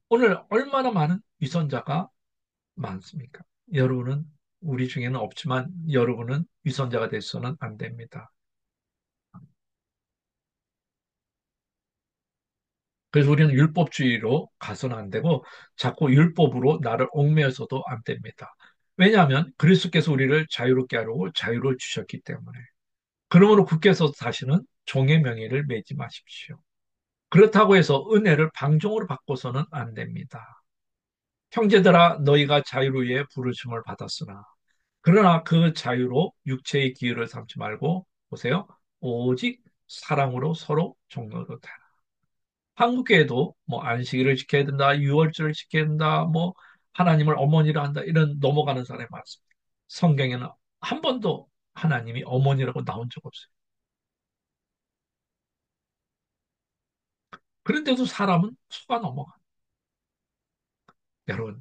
오늘 얼마나 많은 위선자가 많습니까? 여러분은 우리 중에는 없지만 여러분은 위선자가 돼서는 안 됩니다. 그래서 우리는 율법주의로 가서는 안 되고 자꾸 율법으로 나를 얽매여서도 안 됩니다. 왜냐하면 그리스도께서 우리를 자유롭게 하려고 자유를 주셨기 때문에. 그러므로 굳게서 다시는 종의 명예를 매지 마십시오. 그렇다고 해서 은혜를 방종으로 바꿔서는 안 됩니다. 형제들아 너희가 자유를 위해 부르심을 받았으나 그러나 그 자유로 육체의 기회를 삼지 말고 보세요. 오직 사랑으로 서로 종로로 되라. 한국에도 뭐 안식일을 지켜야 된다, 유월절을 지켜야 된다, 뭐 하나님을 어머니라 한다 이런 넘어가는 사람이 많습니다. 성경에는 한 번도 하나님이 어머니라고 나온 적 없어요. 그런데도 사람은 속아 넘어가. 여러분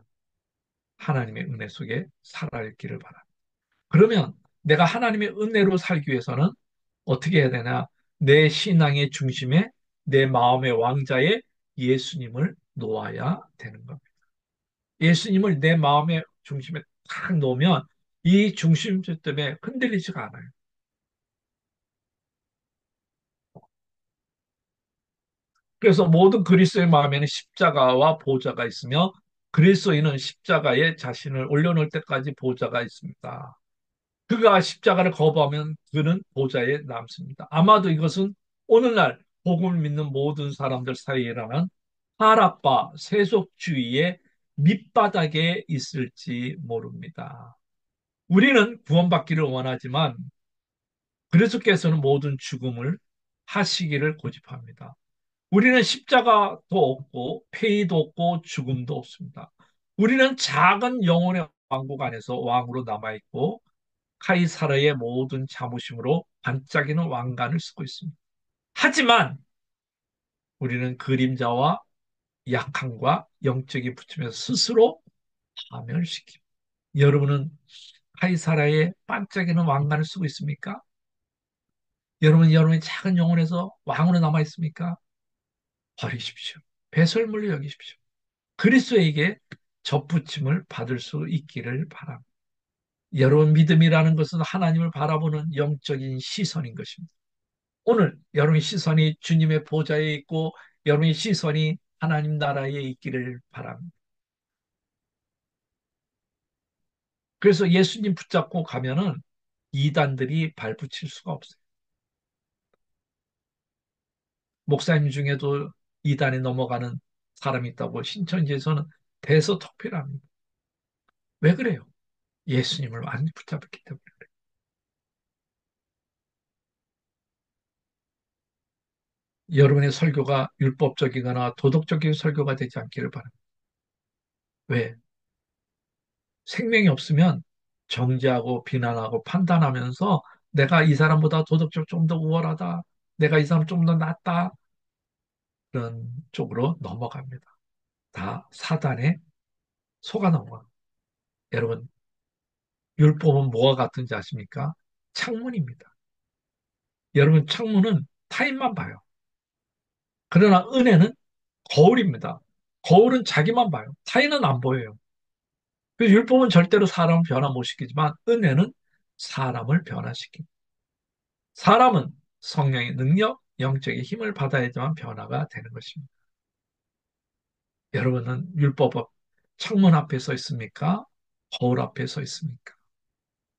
하나님의 은혜 속에 살아야 기를 바랍니다. 그러면 내가 하나님의 은혜로 살기 위해서는 어떻게 해야 되나? 내 신앙의 중심에 내 마음의 왕자에 예수님을 놓아야 되는 겁니다. 예수님을 내 마음의 중심에 딱 놓으면 이 중심점 때문에 흔들리지가 않아요. 그래서 모든 그리스도의 마음에는 십자가와 보좌가 있으며 그리스도인은 십자가에 자신을 올려놓을 때까지 보좌가 있습니다. 그가 십자가를 거부하면 그는 보좌에 남습니다. 아마도 이것은 오늘날 복음을 믿는 모든 사람들 사이에 일어난 하락과 세속주의의 밑바닥에 있을지 모릅니다. 우리는 구원받기를 원하지만 그리스도께서는 모든 죽음을 하시기를 고집합니다. 우리는 십자가도 없고 폐의도 없고 죽음도 없습니다. 우리는 작은 영혼의 왕국 안에서 왕으로 남아있고 카이사르의 모든 자부심으로 반짝이는 왕관을 쓰고 있습니다. 하지만 우리는 그림자와 약함과 영적인 부침에서 스스로 파멸시킵니다. 여러분은 카이사라의 반짝이는 왕관을 쓰고 있습니까? 여러분, 여러분의 작은 영혼에서 왕으로 남아 있습니까? 버리십시오. 배설물로 여기십시오. 그리스도에게 접붙임을 받을 수 있기를 바랍니다. 여러분 믿음이라는 것은 하나님을 바라보는 영적인 시선인 것입니다. 오늘 여러분의 시선이 주님의 보좌에 있고 여러분의 시선이 하나님 나라에 있기를 바랍니다. 그래서 예수님 붙잡고 가면은 이단들이 발붙일 수가 없어요. 목사님 중에도 이단에 넘어가는 사람이 있다고 신천지에서는 대서특필합니다. 왜 그래요? 예수님을 많이 붙잡았기 때문에. 여러분의 설교가 율법적이거나 도덕적인 설교가 되지 않기를 바랍니다. 왜? 생명이 없으면 정죄하고 비난하고 판단하면서 내가 이 사람보다 도덕적으로 좀 더 우월하다. 내가 이 사람 좀 더 낫다. 그런 쪽으로 넘어갑니다. 다 사단의 속아 넘어가. 여러분, 율법은 뭐와 같은지 아십니까? 창문입니다. 여러분, 창문은 타인만 봐요. 그러나 은혜는 거울입니다. 거울은 자기만 봐요. 타인은 안 보여요. 그래서 율법은 절대로 사람을 변화 못 시키지만 은혜는 사람을 변화시킵니다. 사람은 성령의 능력, 영적인 힘을 받아야지만 변화가 되는 것입니다. 여러분은 율법 창문 앞에 서 있습니까? 거울 앞에 서 있습니까?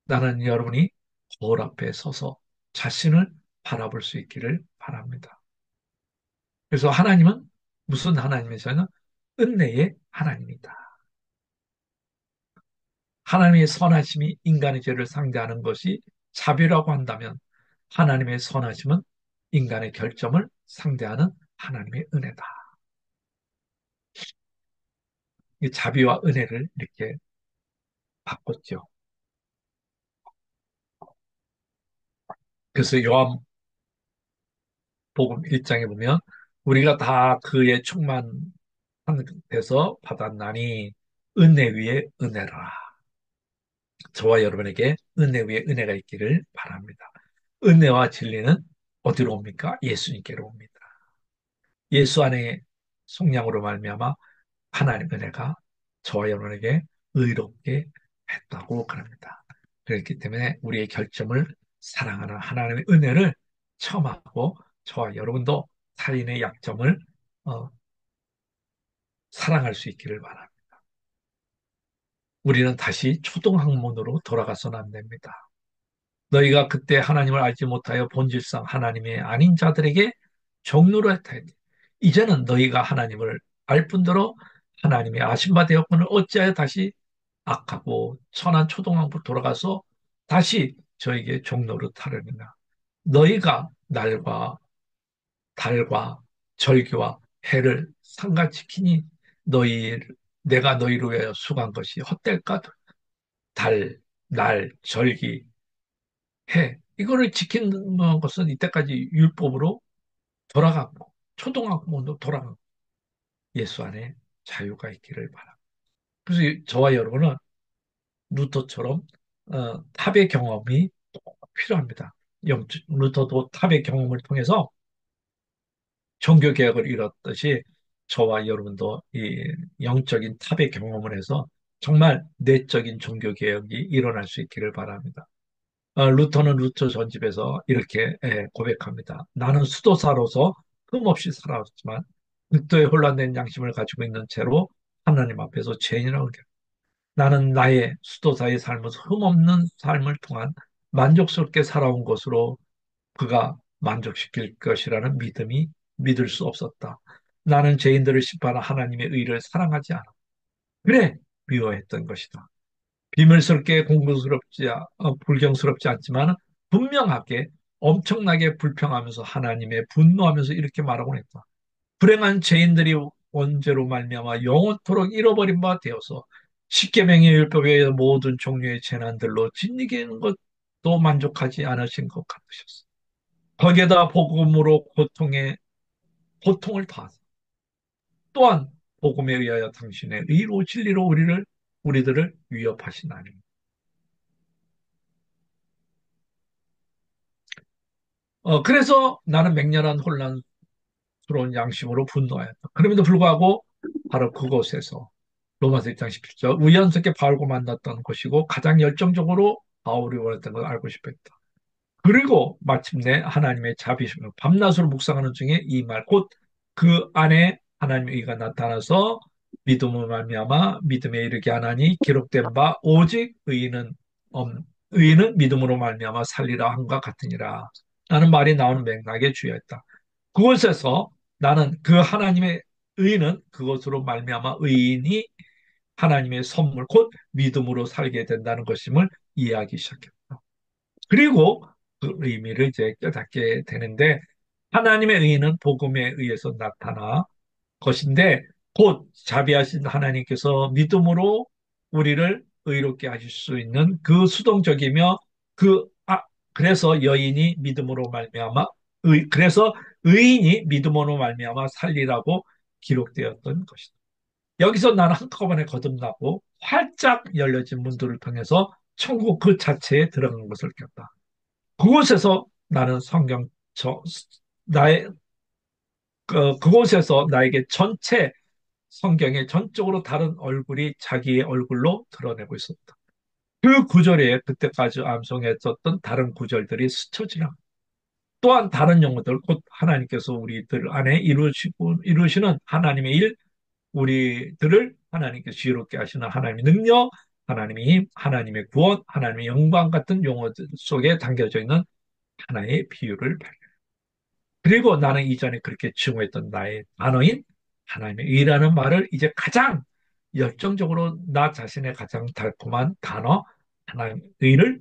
나는 여러분이 거울 앞에 서서 자신을 바라볼 수 있기를 바랍니다. 그래서 하나님은 무슨 하나님이셔는 은혜의 하나님이다. 하나님의 선하심이 인간의 죄를 상대하는 것이 자비라고 한다면 하나님의 선하심은 인간의 결점을 상대하는 하나님의 은혜다. 이 자비와 은혜를 이렇게 바꿨죠. 그래서 요한복음 1장에 보면 우리가 다 그의 충만한 데서 받았나니 은혜 위에 은혜라. 저와 여러분에게 은혜 위에 은혜가 있기를 바랍니다. 은혜와 진리는 어디로 옵니까? 예수님께로 옵니다. 예수 안에 속량으로 말미암아 하나님 은혜가 저와 여러분에게 의롭게 했다고 그럽니다. 그렇기 때문에 우리의 결점을 사랑하는 하나님의 은혜를 체험하고 저와 여러분도 타인의 약점을 어, 사랑할 수 있기를 바랍니다. 우리는 다시 초등학문으로 돌아가서는 안 됩니다. 너희가 그때 하나님을 알지 못하여 본질상 하나님의 아닌 자들에게 종로를 했다. 이제는 너희가 하나님을 알 뿐더러 하나님의 아신 바 되었거늘 어찌하여 다시 악하고 천한 초동왕부로 돌아가서 다시 저에게 종로를 타려느냐. 너희가 날과 달과 절기와 해를 상가지키니 내가 너희를 위하여 수고한 것이 헛될까? 달, 날, 절기, 해. 이거를 지키는 것은 이때까지 율법으로 돌아갔고, 초등학문도 돌아갔고, 예수 안에 자유가 있기를 바랍니다. 그래서 저와 여러분은 루터처럼 탑의 경험이 필요합니다. 루터도 탑의 경험을 통해서 종교개혁을 이뤘듯이 저와 여러분도 이 영적인 탑의 경험을 해서 정말 내적인 종교개혁이 일어날 수 있기를 바랍니다. 루터는 루터 전집에서 이렇게 고백합니다. 나는 수도사로서 흠없이 살아왔지만 극도의 혼란된 양심을 가지고 있는 채로 하나님 앞에서 죄인이라고 느껴. 나는 나의 수도사의 삶에서 흠없는 삶을 통한 만족스럽게 살아온 것으로 그가 만족시킬 것이라는 믿음이 믿을 수 없었다. 나는 죄인들을 심판한 하나님의 의를 사랑하지 않아. 그래, 미워했던 것이다. 비밀스럽게 불경스럽지 않지만 분명하게 엄청나게 불평하면서 하나님의 분노하면서 이렇게 말하곤 했다. 불행한 죄인들이 원죄로 말미암아 영원토록 잃어버린 바 되어서 십계명의 율법에 모든 종류의 재난들로 짓이기는 것도 만족하지 않으신 것 같으셨어. 거기에다 복음으로 고통을 더하사 또한 복음에 의하여 당신의 의로 진리로 우리들을 위협하시나니. 그래서 나는 맹렬한 혼란스러운 양심으로 분노하였다. 그럼에도 불구하고 바로 그곳에서 로마서 1장 17절 우연스럽게 바울과 만났던 것이고 가장 열정적으로 바울이 원했던 걸 알고 싶어 했다. 그리고 마침내 하나님의 자비심으로 밤낮으로 묵상하는 중에 이 말, 곧 그 안에 하나님의 의가 나타나서 믿음을 말미암아 믿음에 이르게 하나니 기록된 바 오직 의인은 믿음으로 말미암아 살리라 함과 같으니라. 라는 말이 나오는 맥락에 주의했다. 그곳에서 나는 그 하나님의 의는 그것으로 말미암아 의인이 하나님의 선물 곧 믿음으로 살게 된다는 것임을 이해하기 시작했다. 그리고 그 의미를 이제 깨닫게 되는데 하나님의 의는 복음에 의해서 나타나 것인데 곧 자비하신 하나님께서 믿음으로 우리를 의롭게 하실 수 있는 그 수동적이며 그 그래서 여인이 믿음으로 말미암아 그래서 의인이 믿음으로 말미암아 살리라고 기록되었던 것이다. 여기서 나는 한꺼번에 거듭나고 활짝 열려진 문들을 통해서 천국 그 자체에 들어간 것을 느꼈다. 그곳에서 나는 나의, 그곳에서 나에게 전체 성경의 전적으로 다른 얼굴이 자기의 얼굴로 드러내고 있었다. 그 구절에 그때까지 암송했었던 다른 구절들이 스쳐 지나 또한 다른 용어들, 곧 하나님께서 우리들 안에 이루시는 하나님의 일, 우리들을 하나님께 지혜롭게 하시는 하나님의 능력, 하나님의 힘, 하나님의 구원, 하나님의 영광 같은 용어들 속에 담겨져 있는 하나의 비유를 발견. 그리고 나는 이전에 그렇게 증오했던 나의 단어인 하나님의 의라는 말을 이제 가장 열정적으로 나 자신의 가장 달콤한 단어, 하나님의 의를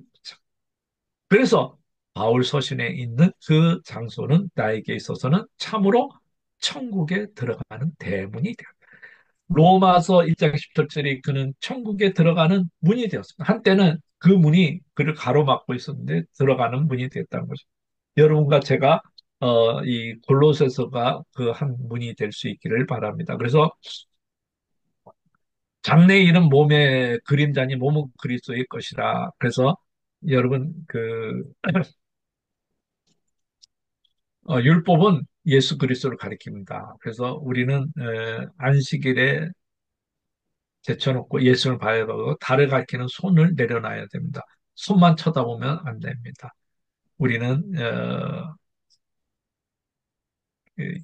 그래서 바울 서신에 있는 그 장소는 나에게 있어서는 참으로 천국에 들어가는 대문이 되었다. 로마서 1장 10절이 그는 천국에 들어가는 문이 되었습니다. 한때는 그 문이 그를 가로막고 있었는데 들어가는 문이 되었다는 거죠. 여러분과 제가 이 골로새서가 그 한 문이 될 수 있기를 바랍니다. 그래서 장래 일은 몸의 그림자니 몸은 그리스도의 것이라. 그래서 여러분 그 율법은 예수 그리스도를 가리킵니다. 그래서 우리는 안식일에 제쳐놓고 예수를 봐야 하고 달을 가리키는 손을 내려놔야 됩니다. 손만 쳐다보면 안 됩니다. 우리는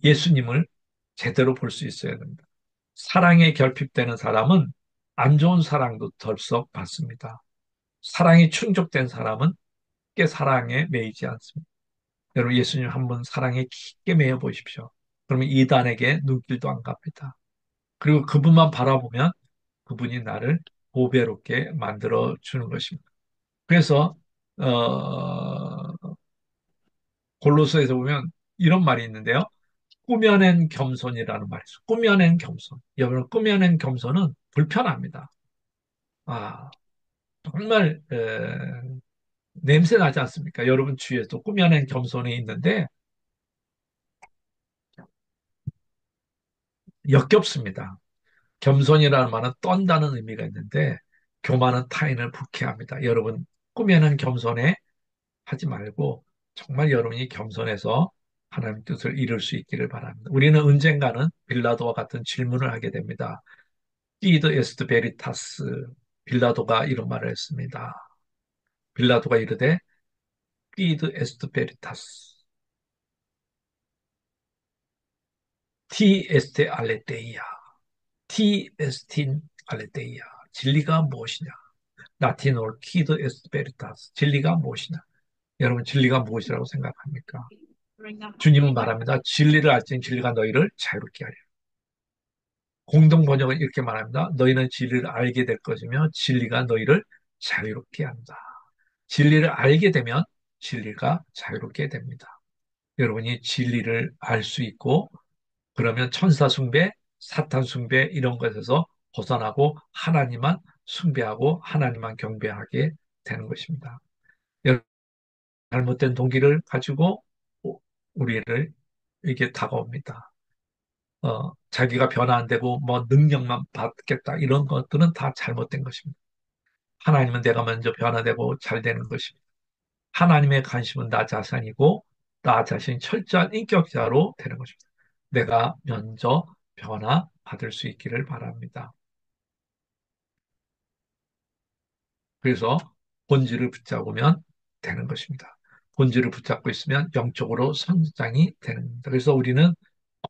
예수님을 제대로 볼 수 있어야 됩니다. 사랑에 결핍되는 사람은 안 좋은 사랑도 덜썩 받습니다. 사랑이 충족된 사람은 쉽게 사랑에 매이지 않습니다. 여러분 예수님 한번 사랑에 깊게 매여 보십시오. 그러면 이단에게 눈길도 안 갑니다. 그리고 그분만 바라보면 그분이 나를 보배롭게 만들어 주는 것입니다. 그래서 골로새에서 보면 이런 말이 있는데요. 꾸며낸 겸손이라는 말이 있어요. 꾸며낸 겸손. 여러분 꾸며낸 겸손은 불편합니다. 아, 정말 냄새 나지 않습니까? 여러분 주위에도 꾸며낸 겸손이 있는데 역겹습니다. 겸손이라는 말은 떤다는 의미가 있는데 교만은 타인을 불쾌합니다. 여러분 꾸며낸 겸손에 하지 말고 정말 여러분이 겸손해서 하나님 뜻을 이룰 수 있기를 바랍니다. 우리는 언젠가는 빌라도와 같은 질문을 하게 됩니다. Quid est veritas? 빌라도가 이런 말을 했습니다. 빌라도가 이르되 Quid est veritas? T est aletheia. T estin aletheia. 진리가 무엇이냐? 라틴어로 Quid est veritas. 진리가 무엇이냐? 여러분 진리가 무엇이라고 생각합니까? 주님은 말합니다. 진리를 알지니 진리가 너희를 자유롭게 하리라. 공동 번역은 이렇게 말합니다. 너희는 진리를 알게 될 것이며 진리가 너희를 자유롭게 한다. 진리를 알게 되면 진리가 자유롭게 됩니다. 여러분이 진리를 알 수 있고 그러면 천사 숭배, 사탄 숭배 이런 것에서 벗어나고 하나님만 숭배하고 하나님만 경배하게 되는 것입니다. 잘못된 동기를 가지고 우리를 이게 다가옵니다. 자기가 변화 안 되고 뭐 능력만 받겠다 이런 것들은 다 잘못된 것입니다. 하나님은 내가 먼저 변화되고 잘 되는 것입니다. 하나님의 관심은 나 자신이고 나 자신이 철저한 인격자로 되는 것입니다. 내가 먼저 변화 받을 수 있기를 바랍니다. 그래서 본질을 붙잡으면 되는 것입니다. 본질을 붙잡고 있으면 영적으로 성장이 되는 겁니다. 그래서 우리는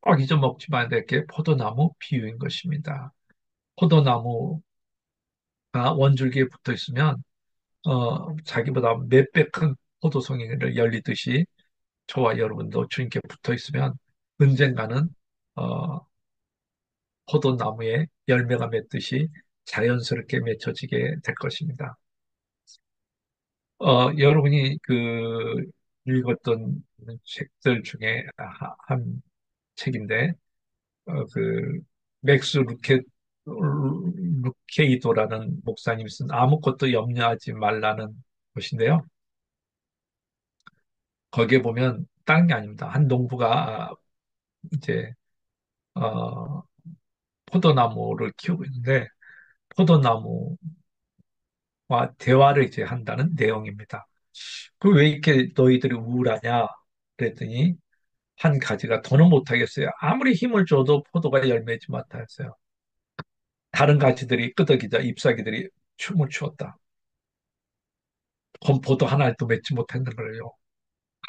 꼭 잊어먹지 말아야 될 게 포도나무 비유인 것입니다. 포도나무가 원줄기에 붙어 있으면 자기보다 몇 배 큰 포도송이를 열리듯이 저와 여러분도 주님께 붙어 있으면 언젠가는 어, 포도나무에 열매가 맺듯이 자연스럽게 맺혀지게 될 것입니다. 여러분이 읽었던 책들 중에 한 책인데, 그 맥스 루케이도라는 목사님이 쓴 아무것도 염려하지 말라는 것인데요. 거기에 보면 다른 게 아닙니다. 한 농부가 이제 어, 포도나무를 키우고 있는데 포도나무와 대화를 이제 한다는 내용입니다. 그 왜 이렇게 너희들이 우울하냐? 그랬더니 한 가지가 더는 못하겠어요. 아무리 힘을 줘도 포도가 열매지 못하겠어요. 다른 가지들이 끄덕이자 잎사귀들이 춤을 추었다. 건포도 하나도 맺지 못했는 거예요.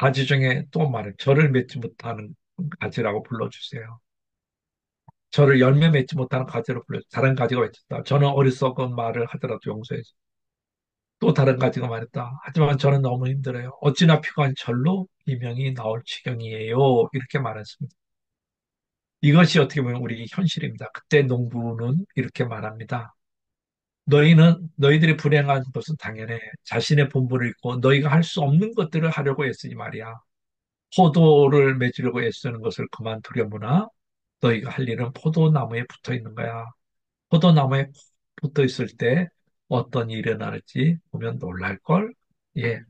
가지 중에 또 말을 저를 맺지 못하는 가지라고 불러주세요. 저를 열매 맺지 못하는 가지로 불러주세요. 다른 가지가 맺혔다. 저는 어리석은 말을 하더라도 용서해 주세요. 또 다른 가지가 말했다. 하지만 저는 너무 힘들어요. 어찌나 피곤한 절로 비명이 나올 지경이에요. 이렇게 말했습니다. 이것이 어떻게 보면 우리 현실입니다. 그때 농부는 이렇게 말합니다. 너희들이 불행한 것은 당연해. 자신의 본분을 잊고 너희가 할 수 없는 것들을 하려고 애쓰지 말이야. 포도를 맺으려고 애쓰는 것을 그만두려무나 너희가 할 일은 포도나무에 붙어 있는 거야. 포도나무에 붙어 있을 때 어떤 일이 일어날지 보면 놀랄걸? 예.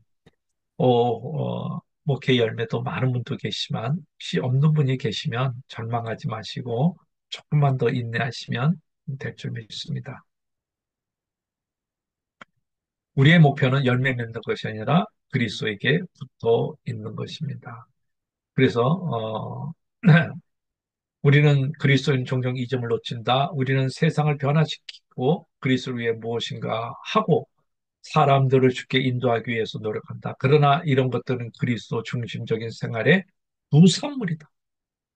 목회 열매도 많은 분도 계시지만 혹시 없는 분이 계시면 절망하지 마시고 조금만 더 인내하시면 될 줄 믿습니다. 우리의 목표는 열매 맺는 것이 아니라 그리스도에게 붙어 있는 것입니다. 그래서 우리는 그리스도인 종종 이 점을 놓친다. 우리는 세상을 변화시키고 그리스도를 위해 무엇인가 하고 사람들을 주께 인도하기 위해서 노력한다. 그러나 이런 것들은 그리스도 중심적인 생활의 부산물이다.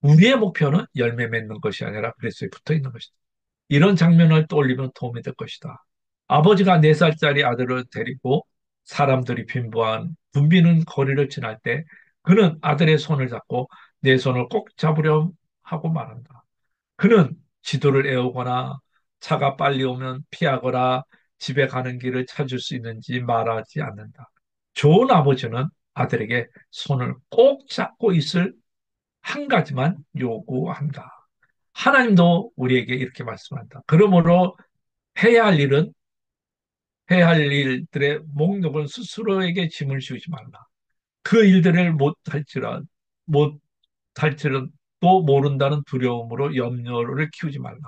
우리의 목표는 열매 맺는 것이 아니라 그리스도에 붙어 있는 것이다. 이런 장면을 떠올리면 도움이 될 것이다. 아버지가 4살짜리 아들을 데리고 사람들이 빈부한 붐비는 거리를 지날 때 그는 아들의 손을 잡고 내 손을 꼭 잡으려 하고 말한다. 그는 지도를 애우거나 차가 빨리 오면 피하거나 집에 가는 길을 찾을 수 있는지 말하지 않는다. 좋은 아버지는 아들에게 손을 꼭 잡고 있을 한 가지만 요구한다. 하나님도 우리에게 이렇게 말씀한다. 그러므로 해야 할 일은 해야 할 일들의 목록은 스스로에게 짐을 지우지 말라. 그 일들을 못할지라도 모른다는 두려움으로 염려를 키우지 말라.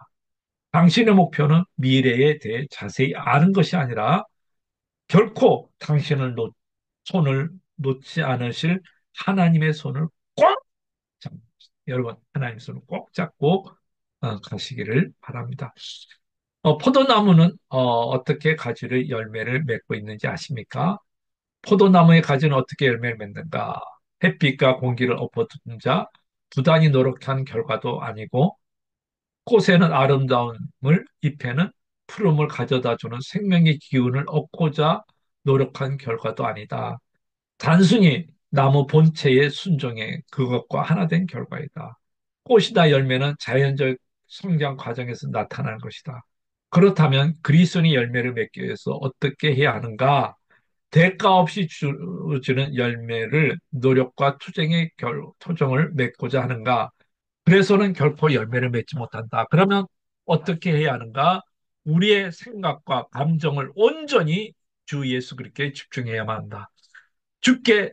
당신의 목표는 미래에 대해 자세히 아는 것이 아니라 결코 손을 놓지 않으실 하나님의 손을 꼭 잡는 것입니다. 여러분, 하나님의 손을 꼭 잡고 가시기를 바랍니다. 포도나무는 어떻게 가지를 열매를 맺고 있는지 아십니까? 포도나무의 가지는 어떻게 열매를 맺는가? 햇빛과 공기를 엎어둔 자, 부단히 노력한 결과도 아니고 꽃에는 아름다움을, 잎에는 푸름을 가져다 주는 생명의 기운을 얻고자 노력한 결과도 아니다. 단순히 나무 본체의 순종에 그것과 하나 된 결과이다. 꽃이나 열매는 자연적 성장 과정에서 나타나는 것이다. 그렇다면 그리스도인이 열매를 맺기 위해서 어떻게 해야 하는가? 대가 없이 주는 열매를 노력과 투쟁의 토종을 맺고자 하는가? 그래서는 결코 열매를 맺지 못한다. 그러면 어떻게 해야 하는가? 우리의 생각과 감정을 온전히 주 예수 그리스도에 집중해야만 한다. 주께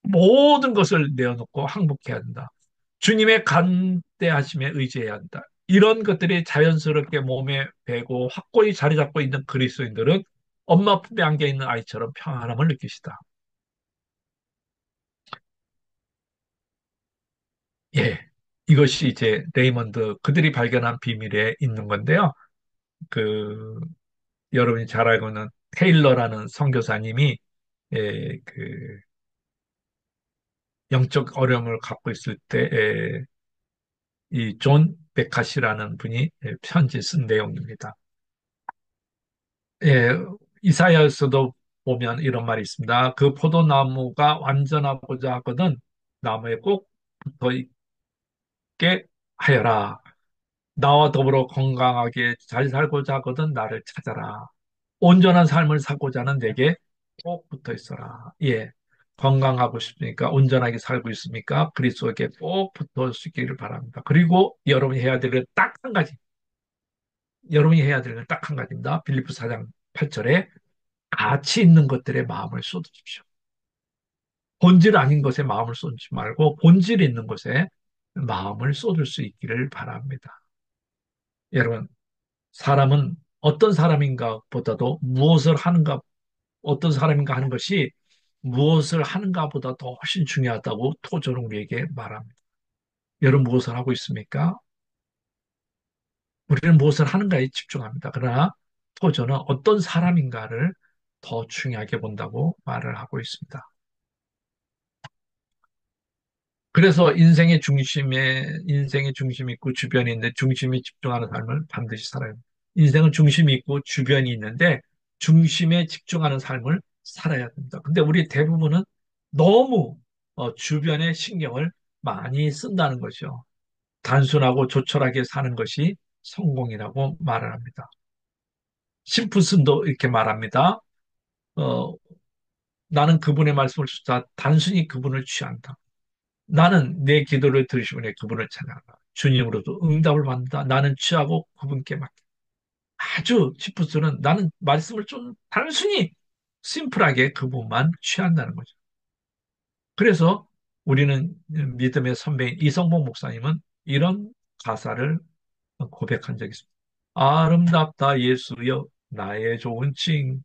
모든 것을 내어놓고 항복해야 한다. 주님의 간대하심에 의지해야 한다. 이런 것들이 자연스럽게 몸에 배고 확고히 자리 잡고 있는 그리스도인들은 엄마 품에 안겨 있는 아이처럼 평안함을 느끼시다. 예. 이것이 이제 레이먼드 그들이 발견한 비밀에 있는 건데요. 그 여러분이 잘 알고 있는 테일러라는 선교사님이 그 영적 어려움을 갖고 있을 때 이 존 베카시라는 분이 편지 쓴 내용입니다. 예, 이사야에서도 보면 이런 말이 있습니다. 그 포도나무가 완전하고자 하거든 나무에 꼭 붙어 있게 하여라. 나와 더불어 건강하게 잘 살고자 하거든 나를 찾아라. 온전한 삶을 살고자 하는 내게 꼭 붙어 있어라. 예. 건강하고 싶으니까 온전하게 살고 있습니까? 그리스도에게 꼭 붙어 있기를 바랍니다. 그리고 여러분이 해야 될 건 딱 한 가지. 여러분이 해야 될 건 딱 한 가지입니다. 빌립보 4장 8절에 가치 있는 것들에 마음을 쏟으십시오. 본질 아닌 것에 마음을 쏟지 말고 본질 있는 것에 마음을 쏟을 수 있기를 바랍니다. 여러분, 사람은 어떤 사람인가 보다도 무엇을 하는가, 어떤 사람인가 하는 것이 무엇을 하는가 보다 더 훨씬 중요하다고 토저는 우리에게 말합니다. 여러분 무엇을 하고 있습니까? 우리는 무엇을 하는가에 집중합니다. 그러나 토저는 어떤 사람인가를 더 중요하게 본다고 말을 하고 있습니다. 그래서 인생의 중심이 있고 주변이 있는데 중심에 집중하는 삶을 반드시 살아야 합니다. 인생은 중심이 있고 주변이 있는데 중심에 집중하는 삶을 살아야 됩니다. 근데 우리 대부분은 너무 주변에 신경을 많이 쓴다는 것이죠. 단순하고 조촐하게 사는 것이 성공이라고 말을 합니다. 심플슨도 이렇게 말합니다. 어, 나는 그분의 말씀을 듣자 단순히 그분을 취한다. 나는 내 기도를 들으시고 내 그분을 찬양한다. 주님으로도 응답을 받는다. 나는 취하고 그분께 맡겨. 아주 시프스는 나는 말씀을 좀 단순히 심플하게 그분만 취한다는 거죠. 그래서 우리는 믿음의 선배인 이성봉 목사님은 이런 가사를 고백한 적이 있습니다. 아름답다 예수여 나의 좋은 칭,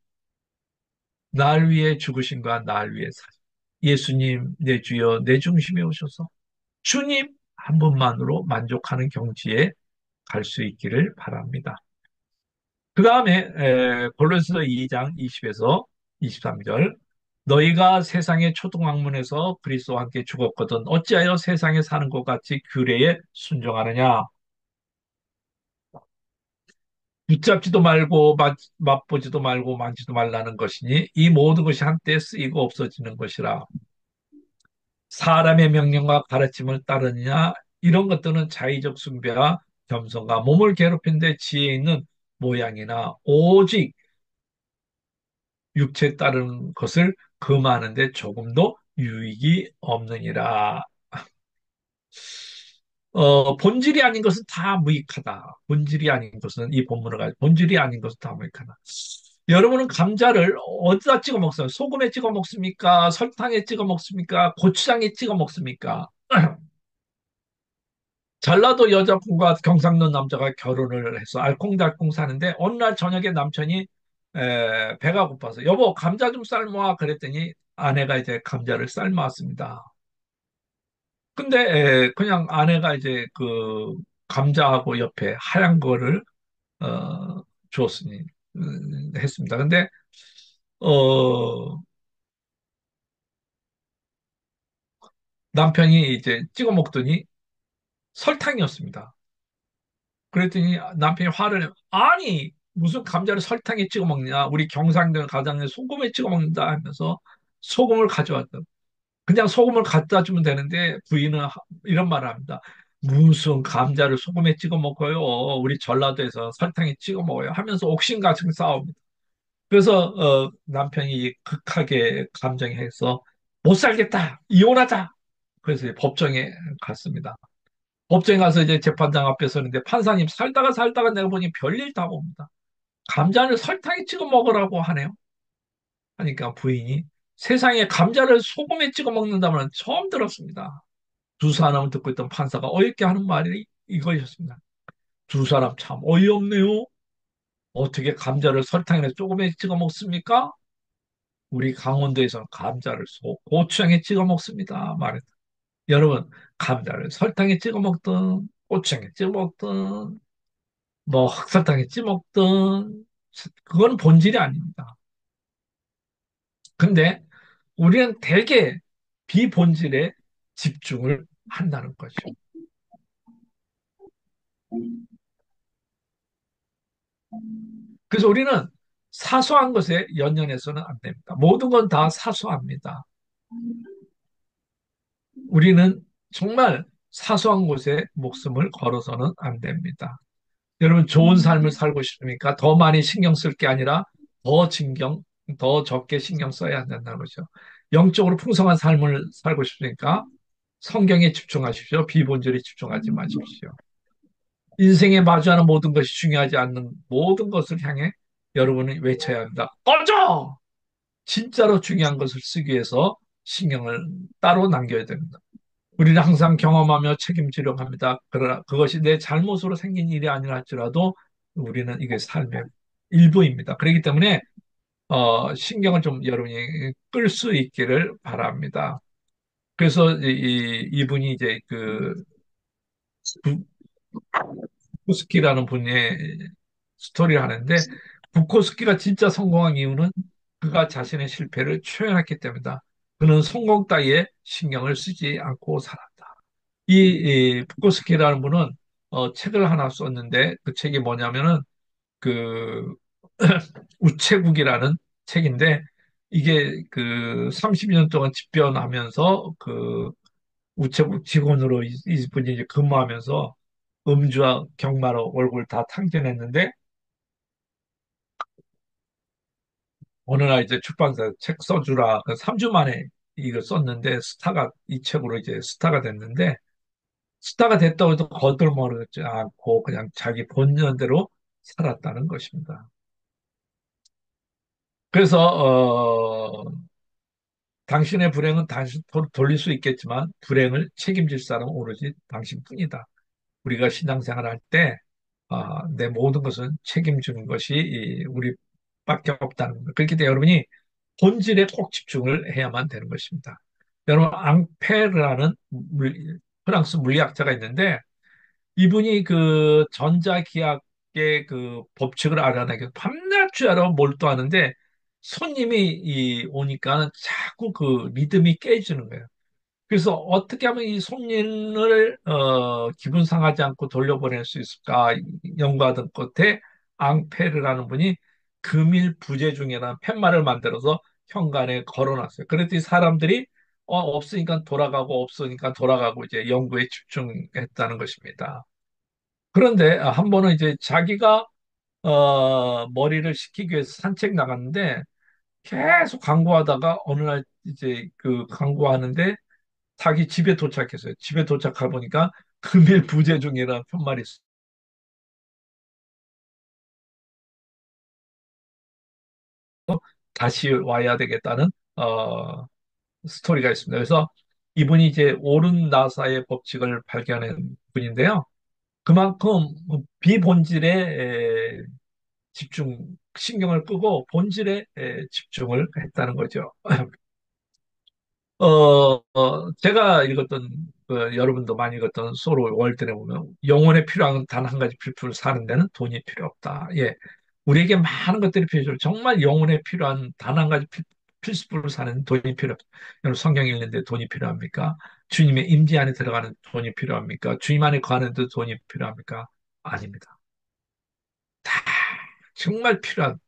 날 위해 죽으신과 날 위해 사신 예수님 내 주여 내 중심에 오셔서 주님 한 분만으로 만족하는 경지에 갈 수 있기를 바랍니다. 그 다음에 골로새서 2장 20에서 23절 너희가 세상의 초등학문에서 그리스도와 함께 죽었거든 어찌하여 세상에 사는 것 같이 규례에 순종하느냐 붙잡지도 말고 맛보지도 말고 만지도 말라는 것이니 이 모든 것이 한때 쓰이고 없어지는 것이라 사람의 명령과 가르침을 따르느냐 이런 것들은 자의적 숭배와 겸손과 몸을 괴롭히는 데 지혜 있는 모양이나 오직 육체에 따르는 것을 금하는데 조금도 유익이 없느니라. 본질이 아닌 것은 다 무익하다. 본질이 아닌 것은 이 본문을 가지고 본질이 아닌 것은 다 무익하다. 여러분은 감자를 어디다 찍어 먹어요? 소금에 찍어 먹습니까? 설탕에 찍어 먹습니까? 고추장에 찍어 먹습니까? 전라도 여자분과 경상도 남자가 결혼을 해서 알콩달콩 사는데 어느 날 저녁에 남편이 배가 고파서 여보 감자 좀 삶아 그랬더니 아내가 이제 감자를 삶았습니다. 근데 그냥 아내가 이제 그 감자하고 옆에 하얀 거를 주었으니 했습니다. 근데 어, 남편이 이제 찍어 먹더니 설탕이었습니다. 그랬더니 남편이 화를 내. 아니 무슨 감자를 설탕에 찍어 먹냐? 우리 경상도 가장에 소금에 찍어 먹는다 하면서 소금을 가져왔다. 그냥 소금을 갖다 주면 되는데 부인은 이런 말을 합니다. 무슨 감자를 소금에 찍어 먹어요? 우리 전라도에서 설탕에 찍어 먹어요. 하면서 옥신각신 싸웁니다. 그래서 남편이 극하게 감정해서 못 살겠다, 이혼하자. 그래서 법정에 갔습니다. 법정에 가서 이제 재판장 앞에 서는데 판사님 살다가 살다가 내가 보니 별일 다 옵니다. 감자를 설탕에 찍어 먹으라고 하네요. 하니까 부인이 세상에 감자를 소금에 찍어 먹는다면 처음 들었습니다. 두 사람을 듣고 있던 판사가 어이없게 하는 말이 이것이었습니다. 두 사람 참 어이없네요. 어떻게 감자를 설탕에 조금에 찍어 먹습니까? 우리 강원도에서는 감자를 고추장에 찍어 먹습니다. 말했다. 여러분, 감자를 설탕에 찍어 먹든, 고추장에 찍어 먹든, 뭐 흑설탕에 찍어 먹든, 그건 본질이 아닙니다. 근데 우리는 대개 비본질에 집중을 한다는 거죠. 그래서 우리는 사소한 것에 연연해서는 안 됩니다. 모든 건 다 사소합니다. 우리는 정말 사소한 곳에 목숨을 걸어서는 안 됩니다. 여러분, 좋은 삶을 살고 싶으니까 더 많이 신경 쓸 게 아니라 더 신경, 더 적게 신경 써야 된다는 거죠. 영적으로 풍성한 삶을 살고 싶으니까 성경에 집중하십시오. 비본질에 집중하지 마십시오. 인생에 마주하는 모든 것이 중요하지 않는 모든 것을 향해 여러분은 외쳐야 합니다. 꺼져! 진짜로 중요한 것을 쓰기 위해서 신경을 따로 남겨야 됩니다. 우리는 항상 경험하며 책임지려고 합니다. 그러나 그것이 내 잘못으로 생긴 일이 아니라 할지라도 우리는 이게 삶의 일부입니다. 그렇기 때문에 신경을 좀 여러분이 끌 수 있기를 바랍니다. 그래서 이분이 이제 그 부코스키라는 분의 스토리를 하는데 부코스키가 진짜 성공한 이유는 그가 자신의 실패를 초연했기 때문이다. 그는 성공 따위에 신경을 쓰지 않고 살았다. 이 부코스키라는 분은 책을 하나 썼는데 그 책이 뭐냐면은 그 우체국이라는 책인데 이게 그 30년 동안 집변하면서 그 우체국 직원으로 이분이 이제 근무하면서 음주와 경마로 얼굴 다 탕진했는데 어느 날 이제 출판사에 책 써주라. 3주 만에 이걸 썼는데 스타가 이 책으로 이제 스타가 됐는데 스타가 됐다고 해도 거들먹지 않고 그냥 자기 본연대로 살았다는 것입니다. 그래서 당신의 불행은 당신 돌릴 수 있겠지만 불행을 책임질 사람은 오로지 당신뿐이다. 우리가 신앙생활 할 때, 내 모든 것은 책임지는 것이 우리밖에 없다는 것. 그렇기 때문에 여러분이 본질에 꼭 집중을 해야만 되는 것입니다. 여러분, 앙페르라는 프랑스 물리학자가 있는데, 이분이 그 전자기학의 그 법칙을 알아내기 위해서 밤낮 주야로 몰두하는데, 손님이 오니까 자꾸 그 리듬이 깨지는 거예요. 그래서 어떻게 하면 이 손님을 기분 상하지 않고 돌려보낼 수 있을까 연구하던 끝에 앙페르라는 분이 금일 부재중이라는 팻말을 만들어서 현관에 걸어놨어요. 그랬더니 사람들이 없으니까 돌아가고 없으니까 돌아가고 이제 연구에 집중했다는 것입니다. 그런데 한 번은 이제 자기가 머리를 식히기 위해서 산책 나갔는데 계속 광고하다가 어느 날 이제 그 광고하는데 자기 집에 도착했어요. 집에 도착해 보니까 금일 부재 중이라는 편말이 있어요. 다시 와야 되겠다는 스토리가 있습니다. 그래서 이분이 이제 오른 나사의 법칙을 발견한 분인데요. 그만큼 비본질에 집중, 신경을 끄고 본질에 집중을 했다는 거죠. 제가 읽었던, 여러분도 많이 읽었던 소로 월드에 보면, 영혼에 필요한 단 한 가지 필수를 사는 데는 돈이 필요 없다. 예. 우리에게 많은 것들이 필요해요. 정말 영혼에 필요한 단 한 가지 필수품을 사는 돈이 필요 없다. 여러분, 성경 읽는데 돈이 필요합니까? 주님의 임재 안에 들어가는 돈이 필요합니까? 주님 안에 거하는데 돈이 필요합니까? 아닙니다. 다 정말 필요한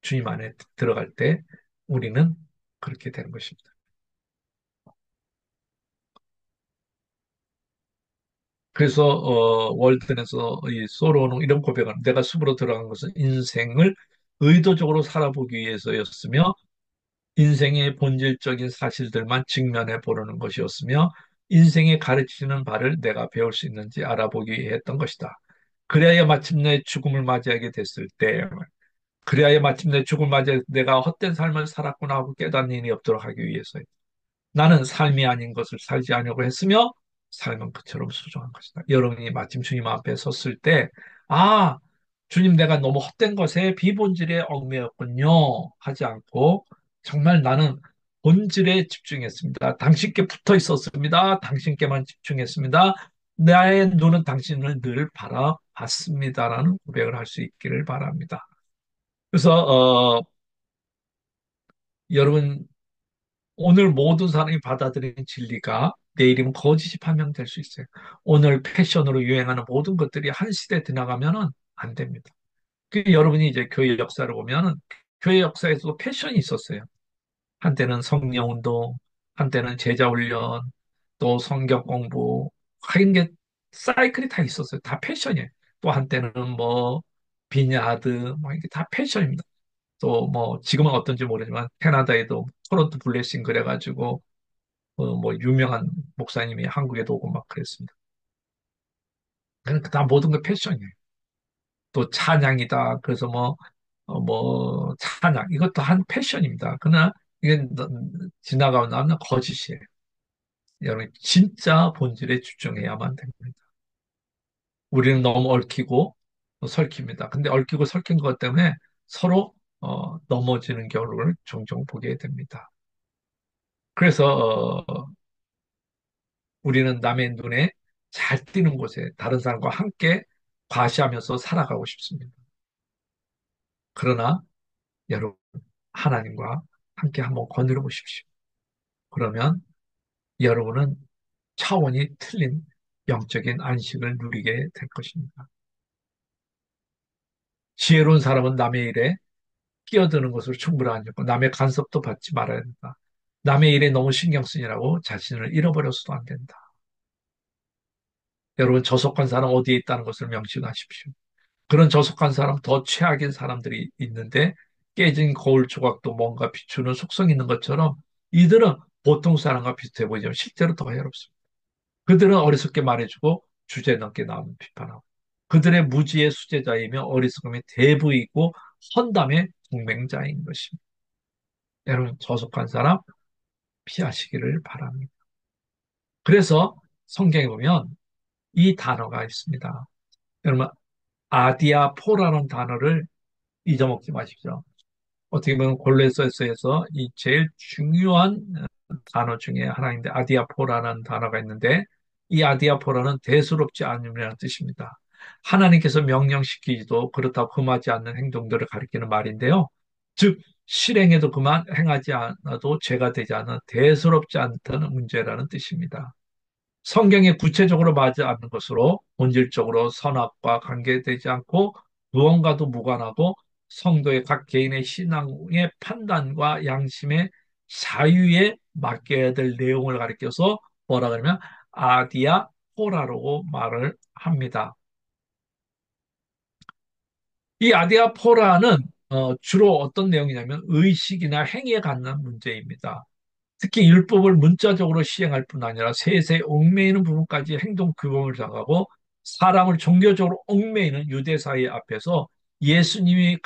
주님 안에 들어갈 때 우리는 그렇게 되는 것입니다. 그래서 월든에서 이 소로는 이런 고백을 합니다. 내가 숲으로 들어간 것은 인생을 의도적으로 살아보기 위해서였으며 인생의 본질적인 사실들만 직면해 보려는 것이었으며 인생에 가르치는 바를 내가 배울 수 있는지 알아보기 위해 했던 것이다. 그래야 마침내 죽음을 맞이하게 됐을 때, 그래야 마침내 죽음을 맞이해 내가 헛된 삶을 살았구나 하고 깨닫는 일이 없도록 하기 위해서 나는 삶이 아닌 것을 살지 않으려고 했으며 삶은 그처럼 소중한 것이다. 여러분이 마침 주님 앞에 섰을 때, 아, 주님 내가 너무 헛된 것에 비본질에 얽매였군요. 하지 않고 정말 나는 본질에 집중했습니다. 당신께 붙어 있었습니다. 당신께만 집중했습니다. 나의 눈은 당신을 늘 바라봤습니다라는 고백을 할 수 있기를 바랍니다. 그래서 여러분 오늘 모든 사람이 받아들이는 진리가 내일이면 거짓이 판명될 수 있어요. 오늘 패션으로 유행하는 모든 것들이 한 시대 지나가면은 안 됩니다. 여러분이 이제 교회 역사를 보면은 교회 역사에서도 패션이 있었어요. 한때는 성령 운동, 한때는 제자 훈련, 또 성경 공부, 하는 게 사이클이 다 있었어요. 다 패션이에요. 또 한때는 뭐 비냐드, 뭐 이게 다 패션입니다. 또 뭐 지금은 어떤지 모르지만 캐나다에도 토론토 블레싱 그래가지고 뭐 유명한 목사님이 한국에도 오고 막 그랬습니다. 그러니까 다 모든 게 패션이에요. 또 찬양이다. 그래서 뭐 찬양 이것도 한 패션입니다. 그러나 이게 지나가고 나면 거짓이에요. 여러분 진짜 본질에 집중해야만 됩니다. 우리는 너무 얽히고 또 설킵니다. 근데 얽히고 설킨 것 때문에 서로 넘어지는 경우를 종종 보게 됩니다. 그래서 우리는 남의 눈에 잘 띄는 곳에 다른 사람과 함께 과시하면서 살아가고 싶습니다. 그러나 여러분 하나님과 함께 한번 거느려 보십시오. 그러면 여러분은 차원이 틀린 영적인 안식을 누리게 될 것입니다. 지혜로운 사람은 남의 일에 끼어드는 것으로 충분하지 않고 남의 간섭도 받지 말아야 된다. 남의 일에 너무 신경 쓰느라고 자신을 잃어버려서도 안 된다. 여러분 저속한 사람 어디에 있다는 것을 명심하십시오. 그런 저속한 사람, 더 최악인 사람들이 있는데 깨진 거울 조각도 뭔가 비추는 속성이 있는 것처럼 이들은 보통 사람과 비슷해 보이지만 실제로 더 해롭습니다. 그들은 어리석게 말해주고 주제 넘게 나오면 비판하고 그들의 무지의 수제자이며 어리석음의 대부이고 헌담의 동맹자인 것입니다. 여러분 저속한 사람 피하시기를 바랍니다. 그래서 성경에 보면 이 단어가 있습니다. 여러분 아디아포라는 단어를 잊어먹지 마십시오. 어떻게 보면 골로새서에서 이 제일 중요한 단어 중에 하나인데 아디아포라는 단어가 있는데 이 아디아포라는 대수롭지 않음이라는 뜻입니다. 하나님께서 명령시키지도 그렇다고 금하지 않는 행동들을 가리키는 말인데요. 즉 실행해도 그만 행하지 않아도 죄가 되지 않은 대수롭지 않다는 문제라는 뜻입니다. 성경에 구체적으로 맞지 않는 것으로 본질적으로 선악과 관계되지 않고 무언가도 무관하고 성도의 각 개인의 신앙의 판단과 양심의 자유에 맡겨야 될 내용을 가리켜서 뭐라 그러면 아디아 포라라고 말을 합니다. 이 아디아 포라는 주로 어떤 내용이냐면 의식이나 행위에 관한 문제입니다. 특히 율법을 문자적으로 시행할 뿐 아니라 세세 얽매이는 부분까지 행동 규범을 정하고 사람을 종교적으로 얽매이는 유대사회 앞에서 예수님이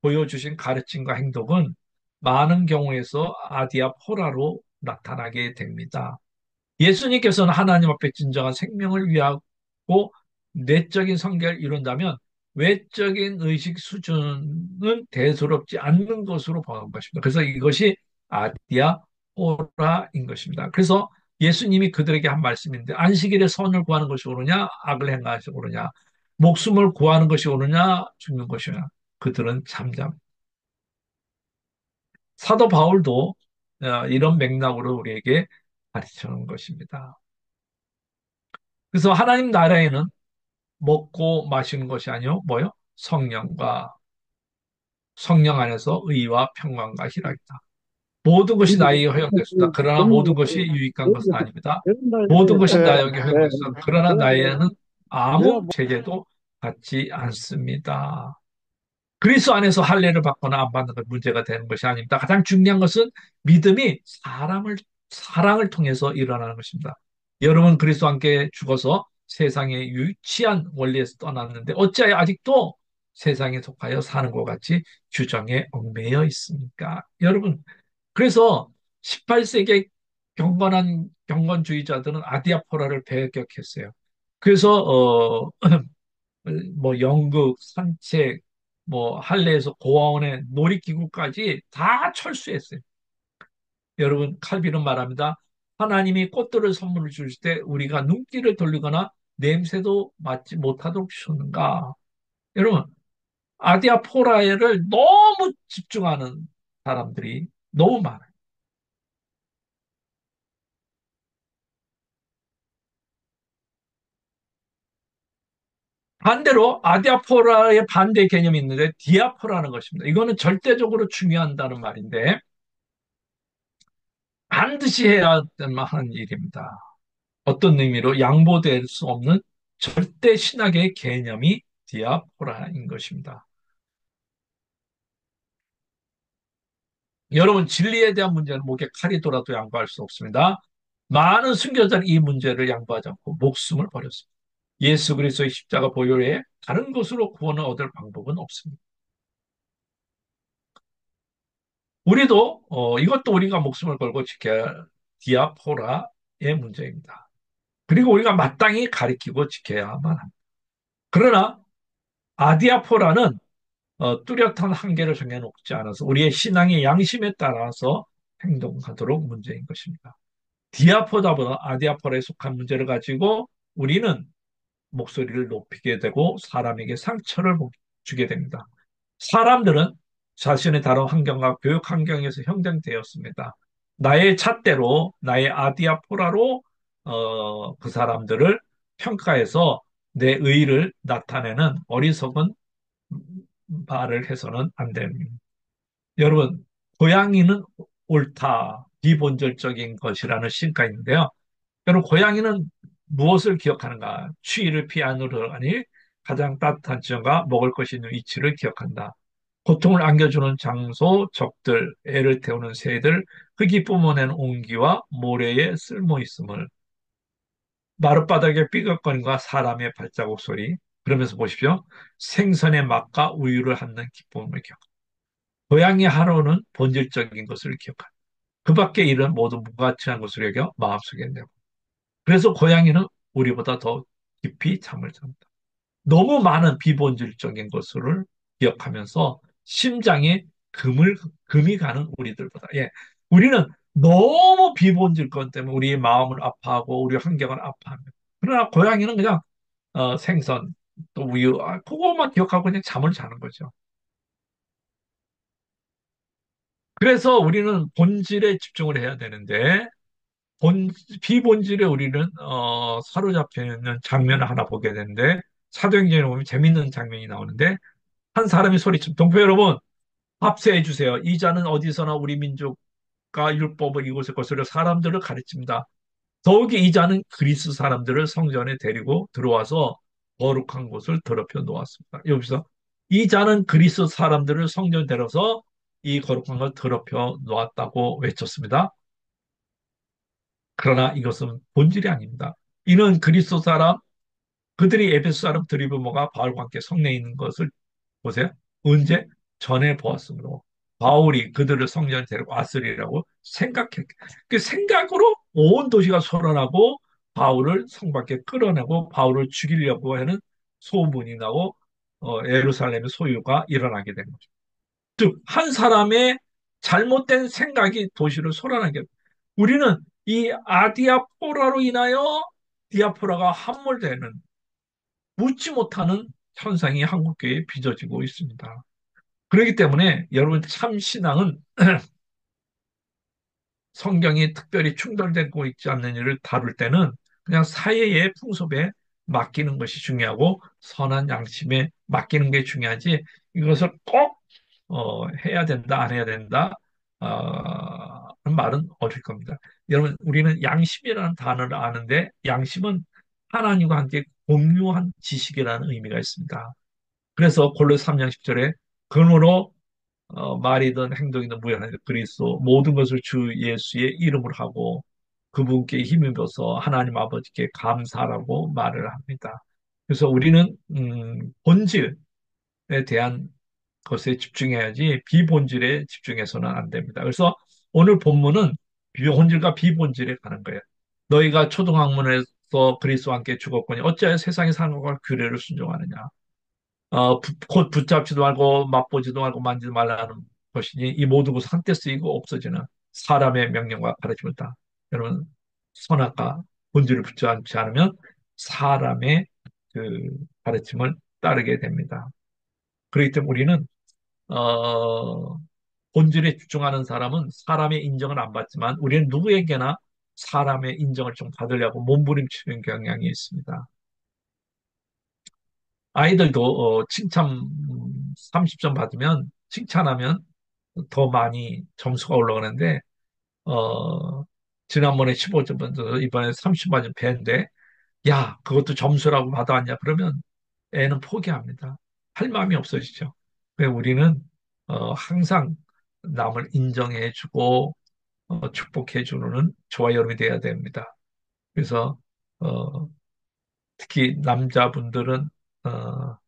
보여주신 가르침과 행동은 많은 경우에서 아디아포라로 나타나게 됩니다. 예수님께서는 하나님 앞에 진정한 생명을 위하고 내적인 성결을 이룬다면 외적인 의식 수준은 대수롭지 않는 것으로 보는 것입니다. 그래서 이것이 아디아 포라인 것입니다. 그래서 예수님이 그들에게 한 말씀인데 안식일에 선을 구하는 것이 옳으냐 악을 행하시 옳으냐 목숨을 구하는 것이 옳으냐 죽는 것이냐 그들은 잠잠. 사도 바울도 이런 맥락으로 우리에게 가르치는 것입니다. 그래서 하나님 나라에는 먹고 마시는 것이 아니요 뭐요? 성령 안에서 의와 평강과 희락이다. 모든 것이 나에게 허용됐습니다. 그러나 모든 것이 유익한 것은 아닙니다. 모든 것이 나에게 허용됐습니다. 그러나 나에게는 아무 제재도 받지 않습니다. 그리스도 안에서 할례를 받거나 안 받는 것 문제가 되는 것이 아닙니다. 가장 중요한 것은 믿음이 사람을 사랑을 통해서 일어나는 것입니다. 여러분 그리스도와 함께 죽어서 세상의 유치한 원리에서 떠났는데 어찌하여 아직도 세상에 속하여 사는 것 같이 규정에 얽매여 있습니까? 여러분, 그래서 18세기의 경건한 경건주의자들은 아디아포라를 배격했어요. 그래서 뭐 연극, 산책, 뭐 할례에서 고아원의 놀이기구까지 다 철수했어요. 여러분, 칼빈은 말합니다. 하나님이 꽃들을 선물을 주실 때 우리가 눈길을 돌리거나 냄새도 맡지 못하도록 주셨는가? 여러분, 아디아포라를 너무 집중하는 사람들이 너무 많아요. 반대로 아디아포라의 반대 개념이 있는데 디아포라는 것입니다. 이거는 절대적으로 중요한다는 말인데 반드시 해야 하는 일입니다. 어떤 의미로 양보될 수 없는 절대 신학의 개념이 디아포라인 것입니다. 여러분, 진리에 대한 문제는 목에 칼이 돌아도 양보할 수 없습니다. 많은 순교자는 이 문제를 양보하지 않고 목숨을 버렸습니다. 예수 그리스도의 십자가 보혈 외에 다른 것으로 구원을 얻을 방법은 없습니다. 우리도 이것도 우리가 목숨을 걸고 지켜야 할 디아포라의 문제입니다. 그리고 우리가 마땅히 가리키고 지켜야만 합니다. 그러나 아디아포라는 뚜렷한 한계를 정해놓지 않아서 우리의 신앙의 양심에 따라서 행동하도록 문제인 것입니다. 디아포다보다 아디아포라에 속한 문제를 가지고 우리는 목소리를 높이게 되고 사람에게 상처를 주게 됩니다. 사람들은 자신의 다른 환경과 교육 환경에서 형성되었습니다. 나의 잣대로, 나의 아디아포라로 그 사람들을 평가해서 내 의의를 나타내는 어리석은 말을 해서는 안 됩니다. 여러분, 고양이는 옳다, 비본질적인 것이라는 시가 있는데요. 여러분, 고양이는 무엇을 기억하는가? 추위를 피하느라니 가장 따뜻한 지점과 먹을 것이 있는 위치를 기억한다. 고통을 안겨주는 장소, 적들, 애를 태우는 새들, 흙이 뿜어내는 온기와 모래의 쓸모 있음을, 마룻바닥의 삐걱거림과 사람의 발자국 소리, 그러면서 보십시오. 생선의 맛과 우유를 한는 기쁨을 기억한다. 고양이 하루는 본질적인 것을 기억한다. 그 밖의 일은 모두 무가치한 것을 여겨 마음속에 내고. 그래서 고양이는 우리보다 더 깊이 잠을 잔다. 너무 많은 비본질적인 것을 기억하면서 심장에 금이 가는 우리들보다. 예. 우리는 너무 비본질 것 때문에 우리의 마음을 아파하고 우리 환경을 아파합니다. 그러나 고양이는 그냥 생선 또 우유 그거만 기억하고 그냥 잠을 자는 거죠. 그래서 우리는 본질에 집중을 해야 되는데 본, 비본질에 우리는 사로잡혀 있는 장면을 하나 보게 되는데 사도행전에 보면 재밌는 장면이 나오는데 한 사람이 소리쳐 동포 여러분 합세해 주세요. 이 자는 어디서나 우리 민족과 율법을 이곳에 거스려 사람들을 가르칩니다. 더욱이 이 자는 그리스 사람들을 성전에 데리고 들어와서 거룩한 곳을 더럽혀 놓았습니다. 여기서 이 자는 그리스 사람들을 성전에 데려서 이 거룩한 걸 더럽혀 놓았다고 외쳤습니다. 그러나 이것은 본질이 아닙니다. 이는 그리스도 사람, 그들이 에베소 사람 드리브모가 바울과 함께 성내에 있는 것을 보세요. 언제? 전에 보았으므로 바울이 그들을 성전에 데리고 왔으리라고 생각했. 그 생각으로 온 도시가 소란하고 바울을 성 밖에 끌어내고 바울을 죽이려고 하는 소문이 나고 예루살렘의 소유가 일어나게 된 거죠. 즉, 한 사람의 잘못된 생각이 도시를 소란하게. 우리는 이 아디아포라로 인하여 디아포라가 함몰되는 묻지 못하는 현상이 한국교회에 빚어지고 있습니다. 그렇기 때문에 여러분 참 신앙은 성경이 특별히 충돌되고 있지 않는 일을 다룰 때는 그냥 사회의 풍습에 맡기는 것이 중요하고 선한 양심에 맡기는 게 중요하지 이것을 꼭 해야 된다, 안 해야 된다, 말은 어릴 겁니다. 여러분, 우리는 양심이라는 단어를 아는데, 양심은 하나님과 함께 공유한 지식이라는 의미가 있습니다. 그래서 골로새 3장 10절에 그러므로 말이든 행동이든 무한하게 그리스도 모든 것을 주 예수의 이름으로 하고 그분께 힘입어서 하나님 아버지께 감사라고 말을 합니다. 그래서 우리는 본질에 대한 것에 집중해야지 비본질에 집중해서는 안 됩니다. 그래서 오늘 본문은 본질과 비본질에 가는 거예요. 너희가 초등학문에서 그리스도와 함께 죽었거니 어찌하여 세상의 상관과 규례를 순종하느냐. 곧 붙잡지도 말고 맛보지도 말고 만지도 말라는 것이니 이 모든 것은 한때 쓰이고 없어지는 사람의 명령과 가르침을 따. 여러분 선악과 본질을 붙잡지 않으면 사람의 그 가르침을 따르게 됩니다. 그렇기 때문에 우리는 어, 본질에 집중하는 사람은 사람의 인정을 안 받지만 우리는 누구에게나 사람의 인정을 좀 받으려고 몸부림치는 경향이 있습니다. 아이들도 칭찬 30점 받으면 칭찬하면 더 많이 점수가 올라가는데 어, 지난번에 15점 받아서 이번에 30 맞은 배인데 야 그것도 점수라고 받아왔냐 그러면 애는 포기합니다. 할 마음이 없어지죠. 그래서 우리는 항상 남을 인정해주고 축복해주는 저와 여러분이 돼야 됩니다. 그래서 어, 특히 남자분들은 어,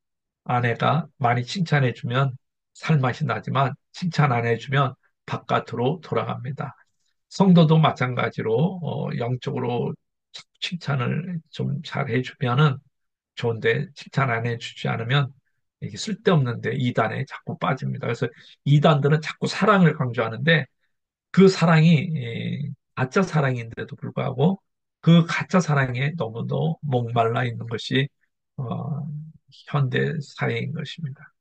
아내가 많이 칭찬해주면 살맛이 나지만 칭찬 안 해주면 바깥으로 돌아갑니다. 성도도 마찬가지로 영적으로 칭찬을 좀 잘 해주면은 좋은데 칭찬 안 해주지 않으면 이게 쓸데없는데 이단에 자꾸 빠집니다. 그래서 이단들은 자꾸 사랑을 강조하는데 그 사랑이 가짜 사랑인데도 불구하고 그 가짜 사랑에 너무도 목말라 있는 것이 어, 현대 사회인 것입니다.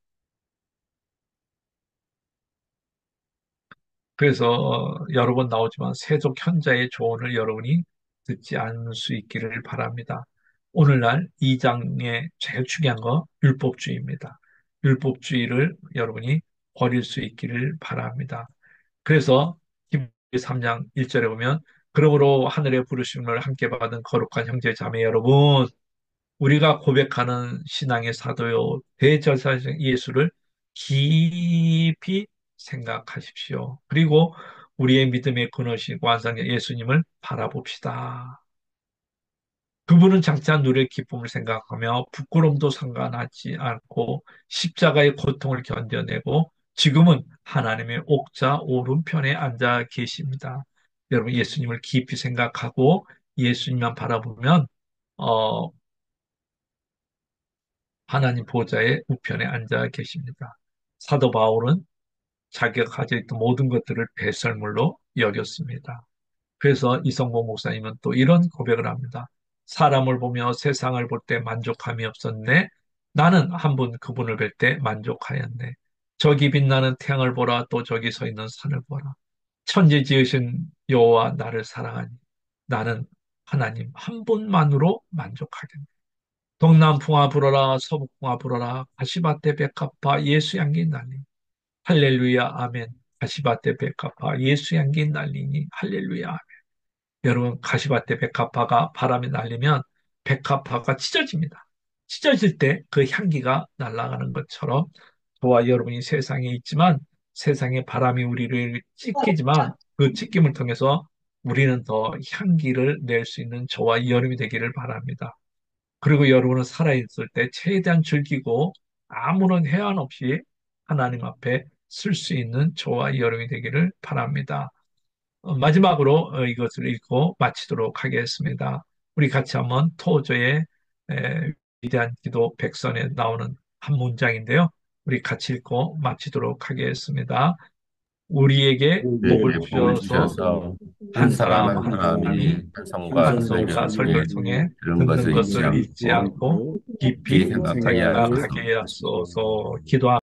그래서 여러 번 나오지만 세속 현자의 조언을 여러분이 듣지 않을 수 있기를 바랍니다. 오늘날 이 장에 제일 중요한 거 율법주의입니다. 율법주의를 여러분이 버릴 수 있기를 바랍니다. 그래서 히브리 3장 1절에 보면 그러므로 하늘의 부르심을 함께 받은 거룩한 형제 자매 여러분 우리가 고백하는 신앙의 사도요 대제사장 예수를 깊이 생각하십시오. 그리고 우리의 믿음의 근원이시고 완성자 예수님을 바라봅시다. 그분은 장차 누릴 기쁨을 생각하며 부끄럼도 상관하지 않고 십자가의 고통을 견뎌내고 지금은 하나님의 옥자 오른편에 앉아 계십니다. 여러분 예수님을 깊이 생각하고 예수님만 바라보면 어, 하나님 보좌의 우편에 앉아 계십니다. 사도 바울은 자기가 가지고 있던 모든 것들을 배설물로 여겼습니다. 그래서 이성모 목사님은 또 이런 고백을 합니다. 사람을 보며 세상을 볼 때 만족함이 없었네. 나는 한 분 그분을 뵐 때 만족하였네. 저기 빛나는 태양을 보라 또 저기 서 있는 산을 보라. 천지 지으신 여호와 나를 사랑하니 나는 하나님 한 분만으로 만족하겠네. 동남풍아 불어라 서북풍아 불어라 가시밭에 백합화 예수 향기 날리니 할렐루야 아멘. 가시밭에 백합화 예수 향기 날리니 할렐루야 아멘. 여러분 가시밭에 백합화가 바람이 날리면 백합화가 찢어집니다. 찢어질 때 그 향기가 날아가는 것처럼 저와 여러분이 세상에 있지만 세상의 바람이 우리를 찢기지만 그 찢김을 통해서 우리는 더 향기를 낼 수 있는 저와 여러분이 되기를 바랍니다. 그리고 여러분은 살아있을 때 최대한 즐기고 아무런 해안 없이 하나님 앞에 쓸 수 있는 저와 여러분이 되기를 바랍니다. 마지막으로 이것을 읽고 마치도록 하겠습니다. 우리 같이 한번 토저의 위대한 기도 백선에 나오는 한 문장인데요. 우리 같이 읽고 마치도록 하겠습니다. 우리에게 복을 우리에게 복을 주셔서 주셔서 한 한 사람 사람 한 한 사람이 사람이 찬송과 찬송과 설교를 설교를 통해 통해 들은 듣는 것을 잊지 것을 잊지 않고 않고 깊이 깊이 생각하게 생각하게 하소서. 하소서 기도합니다.